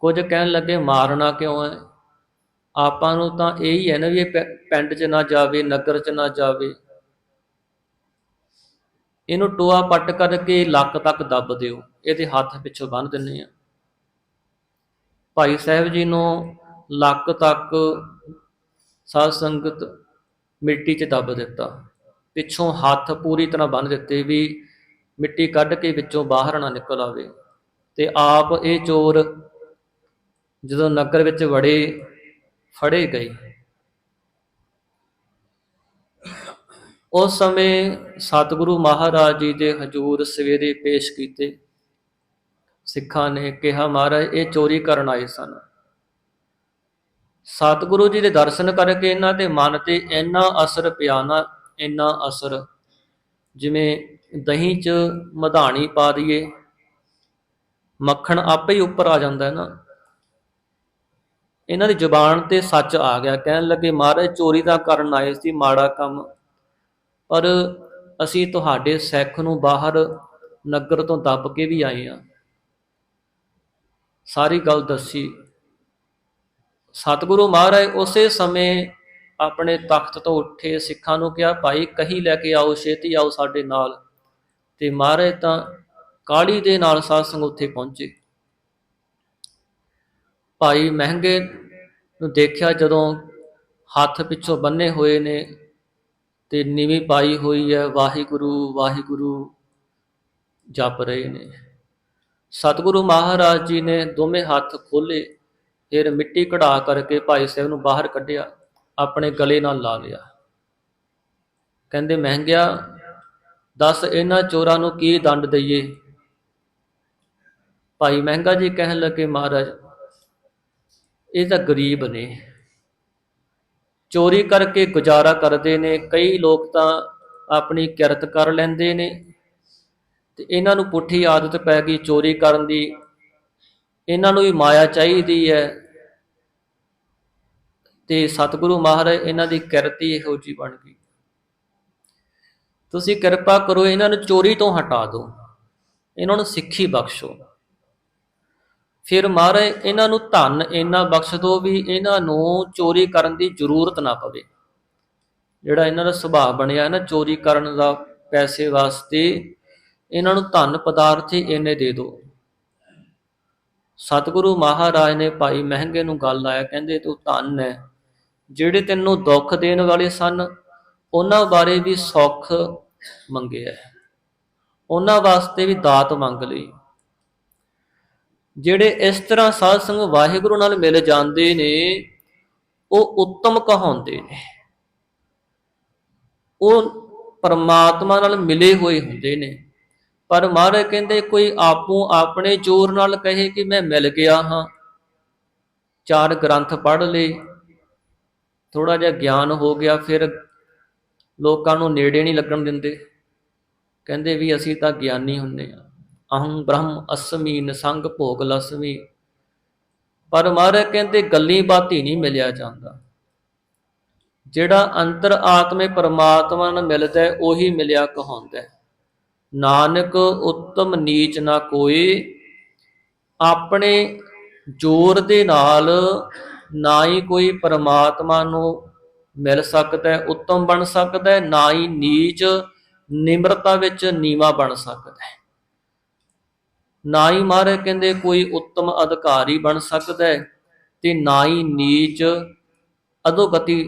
ਕੁਝ ਕਹਿਣ ਲੱਗੇ ਮਾਰਨਾ ਕਿਉਂ ਹੈ, ਆਪਾਂ ਨੂੰ ਤਾਂ ਇਹੀ ਹੈ ਨਾ ਵੀ ਇਹ ਪਿੰਡ 'ਚ ਨਾ ਜਾਵੇ, ਨਗਰ 'ਚ ਨਾ ਜਾਵੇ, ਇਹਨੂੰ ਟੋਆ ਪੱਟ ਕਰਕੇ ਲੱਕ ਤੱਕ ਦੱਬ ਦਿਓ, ਇਹਦੇ ਹੱਥ ਪਿੱਛੋਂ ਬੰਨ੍ਹ ਦਿੰਦੇ ਹਾਂ। ਭਾਈ ਸਾਹਿਬ ਜੀ ਨੂੰ ਲੱਕ ਤੱਕ ਸਾਧ ਸੰਗਤ ਮਿੱਟੀ 'ਚ ਦੱਬ ਦਿੱਤਾ, ਪਿੱਛੋਂ ਹੱਥ ਪੂਰੀ ਤਰ੍ਹਾਂ ਬੰਨ੍ਹ ਦਿੱਤੇ ਵੀ ਮਿੱਟੀ ਕੱਢ ਕੇ ਵਿੱਚੋਂ ਬਾਹਰ ਨਾ ਨਿਕਲ ਆਵੇ। ਤੇ ਆਪ ਇਹ ਚੋਰ ਜਦੋਂ ਨਗਰ ਵਿੱਚ ਵੜੇ, ਫੜੇ ਗਏ। ਉਸ ਸਮੇਂ ਸਤਿਗੁਰੂ ਮਹਾਰਾਜ ਜੀ ਦੇ ਹਜ਼ੂਰ ਸਵੇਰੇ ਪੇਸ਼ ਕੀਤੇ। ਸਿੱਖਾਂ ਨੇ ਕਿਹਾ, ਮਹਾਰਾਜ ਇਹ ਚੋਰੀ ਕਰਨ ਆਏ ਸਨ। ਸਤਿਗੁਰੂ ਜੀ ਦੇ ਦਰਸ਼ਨ ਕਰਕੇ ਇਹਨਾਂ ਦੇ ਮਨ ਤੇ ਇੰਨਾ ਅਸਰ ਪਿਆ ਨਾ, ਇੰਨਾ ਅਸਰ, ਜਿਵੇਂ ਦਹੀਂ 'ਚ ਮਧਾਣੀ ਪਾ ਦਈਏ, ਮੱਖਣ ਆਪੇ ਹੀ ਉੱਪਰ ਆ ਜਾਂਦਾ ਹੈ ਨਾ। ਇਹਨਾਂ ਦੀ ਜ਼ੁਬਾਨ ਤੇ ਸੱਚ ਆ ਗਿਆ। ਕਹਿਣ ਲੱਗੇ, ਮਹਾਰਾਜ ਚੋਰੀ ਤਾਂ ਕਰਨ ਆਏ ਸੀ, ਮਾੜਾ ਕੰਮ, ਪਰ ਅਸੀਂ ਤੁਹਾਡੇ ਸਿੱਖ ਨੂੰ ਬਾਹਰ ਨਗਰ ਤੋਂ ਦੱਬ ਕੇ ਵੀ ਆਏ ਹਾਂ। ਸਾਰੀ ਗੱਲ ਦੱਸੀ। ਸਤਿਗੁਰੂ ਮਹਾਰਾਜ ਉਸੇ ਸਮੇਂ ਆਪਣੇ ਤਖਤ ਤੋਂ ਉੱਠੇ, ਸਿੱਖਾਂ ਨੂੰ ਕਿਹਾ, ਭਾਈ ਕਹੀ ਲੈ ਕੇ ਆਓ, ਛੇਤੀ ਆਓ ਸਾਡੇ ਨਾਲ। ਤੇ ਮਹਾਰਾਜ ਤਾਂ ਕਾਹਲੀ ਦੇ ਨਾਲ ਸਾਧ ਸੰਗਤ ਉੱਥੇ ਪਹੁੰਚੇ। ਭਾਈ ਮਹਿੰਗੇ ਨੂੰ ਦੇਖਿਆ, ਜਦੋਂ ਹੱਥ ਪਿੱਛੋਂ ਬੰਨੇ ਹੋਏ ਨੇ ਤੇ ਨੀਵੀਂ ਪਾਈ ਹੋਈ ਹੈ, ਵਾਹਿਗੁਰੂ ਵਾਹਿਗੁਰੂ ਜਪ ਰਹੇ ਨੇ। ਸਤਿਗੁਰੂ ਮਹਾਰਾਜ ਜੀ ਨੇ ਦੋਵੇਂ ਹੱਥ ਖੋਲ੍ਹੇ, ਫਿਰ ਮਿੱਟੀ ਕਢਾ ਕਰਕੇ ਭਾਈ ਸਾਹਿਬ ਨੂੰ ਬਾਹਰ ਕੱਢਿਆ, ਆਪਣੇ ਗਲੇ ਨਾਲ ਲਾ ਲਿਆ। ਕਹਿੰਦੇ, ਮਹਿੰਗਿਆ ਦੱਸ ਇਹਨਾਂ ਚੋਰਾਂ ਨੂੰ ਕੀ ਦੰਡ ਦਈਏ। ਭਾਈ ਮਹਿੰਗਾ ਜੀ ਕਹਿਣ ਲੱਗੇ, ਮਹਾਰਾਜ ਇਹ ਤਾਂ ਗਰੀਬ ਨੇ, ਚੋਰੀ ਕਰਕੇ ਗੁਜ਼ਾਰਾ ਕਰਦੇ ਨੇ, ਕਈ ਲੋਕ ਤਾਂ ਆਪਣੀ ਕਿਰਤ ਕਰ ਲੈਂਦੇ ਨੇ, ਤੇ ਇਹਨਾਂ ਨੂੰ ਪੁੱਠੀ ਆਦਤ ਪੈ ਗਈ ਚੋਰੀ ਕਰਨ ਦੀ, ਇਹਨਾਂ ਨੂੰ ਵੀ ਮਾਇਆ ਚਾਹੀਦੀ ਹੈ। ਤੇ ਸਤਿਗੁਰੂ ਮਹਾਰਾਜ ਇਹਨਾਂ ਦੀ ਕਿਰਤ ਹੀ ਇਹੋ ਜਿਹੀ ਬਣ ਗਈ, ਤੁਸੀਂ ਕਿਰਪਾ ਕਰੋ, ਇਹਨਾਂ ਨੂੰ ਚੋਰੀ ਤੋਂ ਹਟਾ ਦਿਓ, ਇਹਨਾਂ ਨੂੰ ਸਿੱਖੀ ਬਖਸ਼ੋ। ਫਿਰ ਮਹਾਰਾਜ ਇਹਨਾਂ ਨੂੰ ਧਨ ਇੰਨਾ ਬਖਸ਼ ਦਿਓ ਵੀ ਇਹਨਾਂ ਨੂੰ ਚੋਰੀ ਕਰਨ ਦੀ ਜ਼ਰੂਰਤ ਨਾ ਪਵੇ। ਜਿਹੜਾ ਇਹਨਾਂ ਦਾ ਸੁਭਾਅ ਬਣਿਆ ਨਾ ਚੋਰੀ ਕਰਨ ਦਾ, ਪੈਸੇ ਵਾਸਤੇ, ਇਹਨਾਂ ਨੂੰ ਧਨ ਪਦਾਰਥ ਹੀ ਇੰਨੇ ਦੇ ਦਿਓ। ਸਤਿਗੁਰੂ ਮਹਾਰਾਜ ਨੇ ਭਾਈ ਮਹਿੰਗੇ ਨੂੰ ਗੱਲ ਲਾਇਆ, ਕਹਿੰਦੇ ਤੂੰ ਧਨ ਹੈ, ਜਿਹੜੇ ਤੈਨੂੰ ਦੁੱਖ ਦੇਣ ਵਾਲੇ ਸਨ ਉਹਨਾਂ ਬਾਰੇ ਵੀ ਸੁੱਖ ਮੰਗਿਆ, ਉਹਨਾਂ ਵਾਸਤੇ ਵੀ ਦਾਤ ਮੰਗ ਲਈ। ਜਿਹੜੇ ਇਸ ਤਰ੍ਹਾਂ ਸਾਧ ਸੰਗ ਵਾਹਿਗੁਰੂ ਨਾਲ ਮਿਲ ਜਾਂਦੇ ਨੇ, ਉਹ ਉੱਤਮ ਕਹਾਉਂਦੇ ਨੇ, ਉਹ ਪਰਮਾਤਮਾ ਨਾਲ ਮਿਲੇ ਹੋਏ ਹੁੰਦੇ ਨੇ। ਪਰ ਮਹਾਰਾਜ ਕਹਿੰਦੇ, ਕੋਈ ਆਪੋ ਆਪਣੇ ਜ਼ੋਰ ਨਾਲ ਕਹੇ ਕਿ ਮੈਂ ਮਿਲ ਗਿਆ ਹਾਂ, 4 ਗ੍ਰੰਥ ਪੜ੍ਹ ਲਏ, ਥੋੜ੍ਹਾ ਜਿਹਾ ਗਿਆਨ ਹੋ ਗਿਆ, ਫਿਰ ਲੋਕਾਂ ਨੂੰ ਨੇੜੇ ਨਹੀਂ ਲੱਗਣ ਦਿੰਦੇ, ਕਹਿੰਦੇ ਵੀ ਅਸੀਂ ਤਾਂ ਗਿਆਨੀ ਹੁੰਦੇ ਹਾਂ, ਅਹੰ ਬ੍ਰਹਮ ਅਸਮੀ ਨਿਸੰਗ ਭੋਗ ਲਸਮੀ। ਪਰ ਮਹਾਰਾਜ ਕਹਿੰਦੇ ਗੱਲੀ ਬਾਤੀ ਨਹੀਂ ਮਿਲਿਆ ਜਾਂਦਾ, ਜਿਹੜਾ ਅੰਤਰ ਆਤਮੇ ਪਰਮਾਤਮਾ ਨਾਲ ਮਿਲਦਾ ਉਹੀ ਮਿਲਿਆ ਕਹਾਉਂਦਾ। ਨਾਨਕ ਉੱਤਮ ਨੀਚ ਨਾ ਕੋਈ, ਆਪਣੇ ਜ਼ੋਰ ਦੇ ਨਾਲ ਨਾ ਹੀ ਕੋਈ ਪਰਮਾਤਮਾ ਨੂੰ ਮਿਲ ਸਕਦਾ, ਉੱਤਮ ਬਣ ਸਕਦਾ, ਨਾ ਹੀ ਨੀਚ ਨਿਮਰਤਾ ਵਿੱਚ ਨੀਵਾਂ ਬਣ ਸਕਦਾ, ਨਾ ਹੀ ਮਹਾਰਾਜ ਕਹਿੰਦੇ ਕੋਈ ਉੱਤਮ ਅਧਿਕਾਰੀ ਬਣ ਸਕਦਾ, ਤੇ ਨਾ ਹੀ ਨੀਚ ਅਧੋਗਤੀ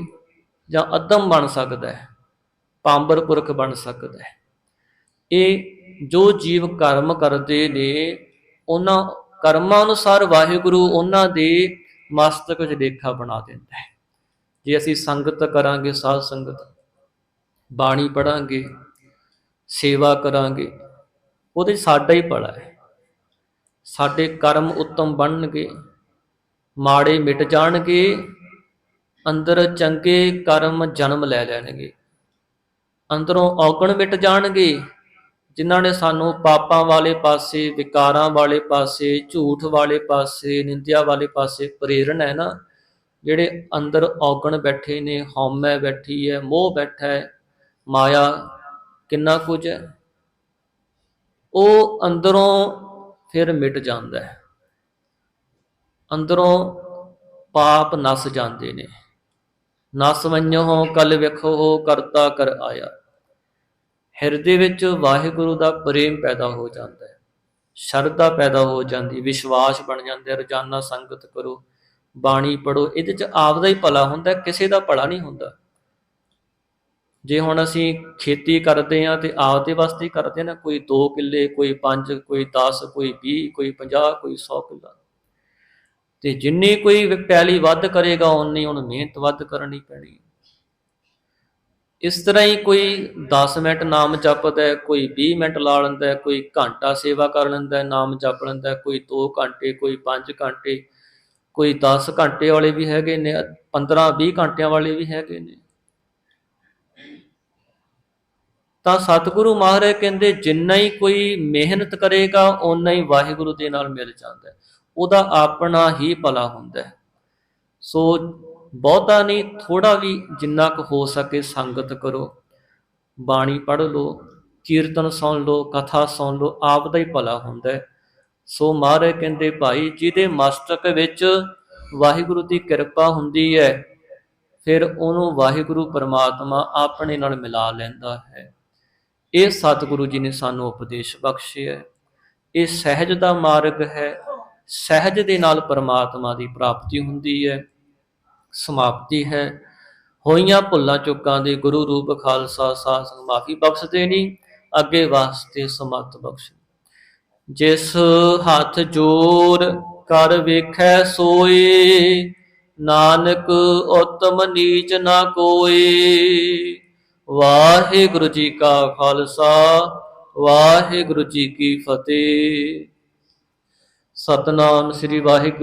ਜਾਂ ਅਧਮ ਬਣ ਸਕਦਾ, ਪਾਂਬਰ ਪੁਰਖ ਬਣ ਸਕਦਾ। ਇਹ ਜੋ ਜੀਵ ਕਰਮ ਕਰਦੇ ਨੇ, ਉਹਨਾਂ ਕਰਮਾਂ ਅਨੁਸਾਰ ਵਾਹਿਗੁਰੂ ਉਹਨਾਂ ਦੇ ਮਸਤਕ ਵਿੱਚ ਲੇਖਾ ਬਣਾ ਦਿੰਦਾ ਹੈ। ਜੇ ਅਸੀਂ ਸੰਗਤ ਕਰਾਂਗੇ, ਸਾਧ ਸੰਗਤ, ਬਾਣੀ ਪੜ੍ਹਾਂਗੇ, ਸੇਵਾ ਕਰਾਂਗੇ, ਉਹਦੇ ਸਾਡਾ ਹੀ ਭਲਾ ਹੈ। ਸਾਡੇ ਕਰਮ ਉੱਤਮ ਬਣਨਗੇ, ਮਾੜੇ ਮਿਟ ਜਾਣਗੇ, ਅੰਦਰ ਚੰਗੇ ਕਰਮ ਜਨਮ ਲੈ ਲੈਣਗੇ, ਅੰਦਰੋਂ ਔਗਣ ਮਿਟ ਜਾਣਗੇ, ਜਿਨ੍ਹਾਂ ਨੇ ਸਾਨੂੰ ਪਾਪਾਂ ਵਾਲੇ ਪਾਸੇ, ਵਿਕਾਰਾਂ ਵਾਲੇ ਪਾਸੇ, ਝੂਠ ਵਾਲੇ ਪਾਸੇ, ਨਿੰਦਿਆ ਵਾਲੇ ਪਾਸੇ ਪ੍ਰੇਰਣਾ ਹੈ ਨਾ, ਜਿਹੜੇ ਅੰਦਰ ਔਗਣ ਬੈਠੇ ਨੇ, ਹਉਮੈ ਬੈਠੀ ਹੈ, ਮੋਹ ਬੈਠਾ ਹੈ, ਮਾਇਆ ਕਿੰਨਾ ਕੁਝ ਹੈ, ਉਹ ਅੰਦਰੋਂ ਫਿਰ ਮਿਟ ਜਾਂਦਾ ਹੈ, ਅੰਦਰੋਂ ਪਾਪ ਨਸ ਜਾਂਦੇ ਨੇ। ਨਸ ਮੰਨੋ ਕਲ ਵੇਖੋ ਕਰਤਾ ਕਰ ਆਇਆ। ਹਿਰਦੇ ਵਿੱਚ ਵਾਹਿਗੁਰੂ ਦਾ ਪ੍ਰੇਮ ਪੈਦਾ ਹੋ ਜਾਂਦਾ ਹੈ, ਸ਼ਰਧਾ ਪੈਦਾ ਹੋ ਜਾਂਦੀ, ਵਿਸ਼ਵਾਸ ਬਣ ਜਾਂਦਾ। ਰੋਜ਼ਾਨਾ ਸੰਗਤ ਕਰੋ, ਬਾਣੀ ਪੜ੍ਹੋ, ਇਹਦੇ 'ਚ ਆਪ ਦਾ ਹੀ ਭਲਾ ਹੁੰਦਾ, ਕਿਸੇ ਦਾ ਭਲਾ ਨਹੀਂ ਹੁੰਦਾ। ਜੇ ਹੁਣ ਅਸੀਂ ਖੇਤੀ ਕਰਦੇ ਹਾਂ ਤੇ ਆਪ ਦੇ ਵਾਸਤੇ ਹੀ ਕਰਦੇ ਨਾ, ਕੋਈ 2 ਕਿੱਲੇ, ਕੋਈ 5, ਕੋਈ 10, ਕੋਈ 20, ਕੋਈ 50, ਕੋਈ 100 ਕਿੱਲਾ, ਤੇ ਜਿੰਨੀ ਕੋਈ ਪੈਲੀ ਵੱਧ ਕਰੇਗਾ ਓਨੀ ਉਹਨੂੰ ਮਿਹਨਤ ਵੱਧ ਕਰਨੀ ਪੈਣੀ। ਇਸ ਤਰ੍ਹਾਂ ਹੀ ਕੋਈ 10 ਮਿੰਟ ਨਾਮ ਜਪਦਾ, ਕੋਈ 20 ਮਿੰਟ ਲਾ ਲੈਂਦਾ, ਕੋਈ ਘੰਟਾ ਸੇਵਾ ਕਰ ਲੈਂਦਾ, ਨਾਮ ਜਪ ਲੈਂਦਾ, ਕੋਈ 2 ਘੰਟੇ, ਕੋਈ 5 ਘੰਟੇ, ਕੋਈ 10 ਘੰਟੇ ਵਾਲੇ ਵੀ ਹੈਗੇ ਨੇ, 15-20 ਘੰਟਿਆਂ ਵਾਲੇ ਵੀ ਹੈਗੇ ਨੇ। ਤਾਂ ਸਤਿਗੁਰੂ ਮਹਾਰਾਜ ਕਹਿੰਦੇ ਜਿੰਨਾ ਹੀ ਕੋਈ ਮਿਹਨਤ ਕਰੇਗਾ ਓਨਾ ਹੀ ਵਾਹਿਗੁਰੂ ਦੇ ਨਾਲ ਮਿਲ ਜਾਂਦਾ, ਉਹਦਾ ਆਪਣਾ ਹੀ ਭਲਾ ਹੁੰਦਾ। ਸੋ ਬਹੁਤਾ ਨਹੀਂ, ਥੋੜ੍ਹਾ ਵੀ ਜਿੰਨਾ ਕੁ ਹੋ ਸਕੇ ਸੰਗਤ ਕਰੋ, ਬਾਣੀ ਪੜ੍ਹ ਲਓ, ਕੀਰਤਨ ਸੁਣ ਲਓ, ਕਥਾ ਸੁਣ ਲਓ, ਆਪ ਦਾ ਹੀ ਭਲਾ ਹੁੰਦਾ। ਸੋ ਮਹਾਰਾਜ ਕਹਿੰਦੇ ਭਾਈ ਜਿਹਦੇ ਮਸਤਕ ਵਿੱਚ ਵਾਹਿਗੁਰੂ ਦੀ ਕਿਰਪਾ ਹੁੰਦੀ ਹੈ, ਫਿਰ ਉਹਨੂੰ ਵਾਹਿਗੁਰੂ ਪਰਮਾਤਮਾ ਆਪਣੇ ਨਾਲ ਮਿਲਾ ਲੈਂਦਾ ਹੈ। ਇਹ ਸਤਿਗੁਰੂ ਜੀ ਨੇ ਸਾਨੂੰ ਉਪਦੇਸ਼ ਬਖਸ਼ਿਆ। ਇਹ ਸਹਿਜ ਦਾ ਮਾਰਗ ਹੈ, ਸਹਿਜ ਦੇ ਨਾਲ ਪਰਮਾਤਮਾ ਦੀ ਪ੍ਰਾਪਤੀ ਹੁੰਦੀ ਹੈ, ਸਮਾਪਤੀ ਹੈ। ਹੋਈਆਂ ਭੁੱਲਾਂ ਚੁੱਕਾਂ ਦੇ ਗੁਰੂ ਰੂਪ ਖਾਲਸਾ ਸਾਧ ਸੰਗਤ ਮਾਫੀ ਬਖਸ਼ਦੇ ਨਹੀਂ, ਅੱਗੇ ਵਾਸਤੇ ਸਮੱਤ ਬਖਸ਼। ਜਿਸ ਹੱਥ ਜੋਰ ਕਰ ਵੇਖੈ ਸੋਏ, ਨਾਨਕ ਉੱਤਮ ਨੀਚ ਨਾ ਕੋਏ। ਵਾਹਿਗੁਰੂ ਜੀ ਕਾ ਖਾਲਸਾ, ਵਾਹਿਗੁਰੂ ਜੀ ਕੀ ਫਤਿਹ। ਸਤਿਨਾਮ ਸ੍ਰੀ ਵਾਹਿਗੁਰੂ।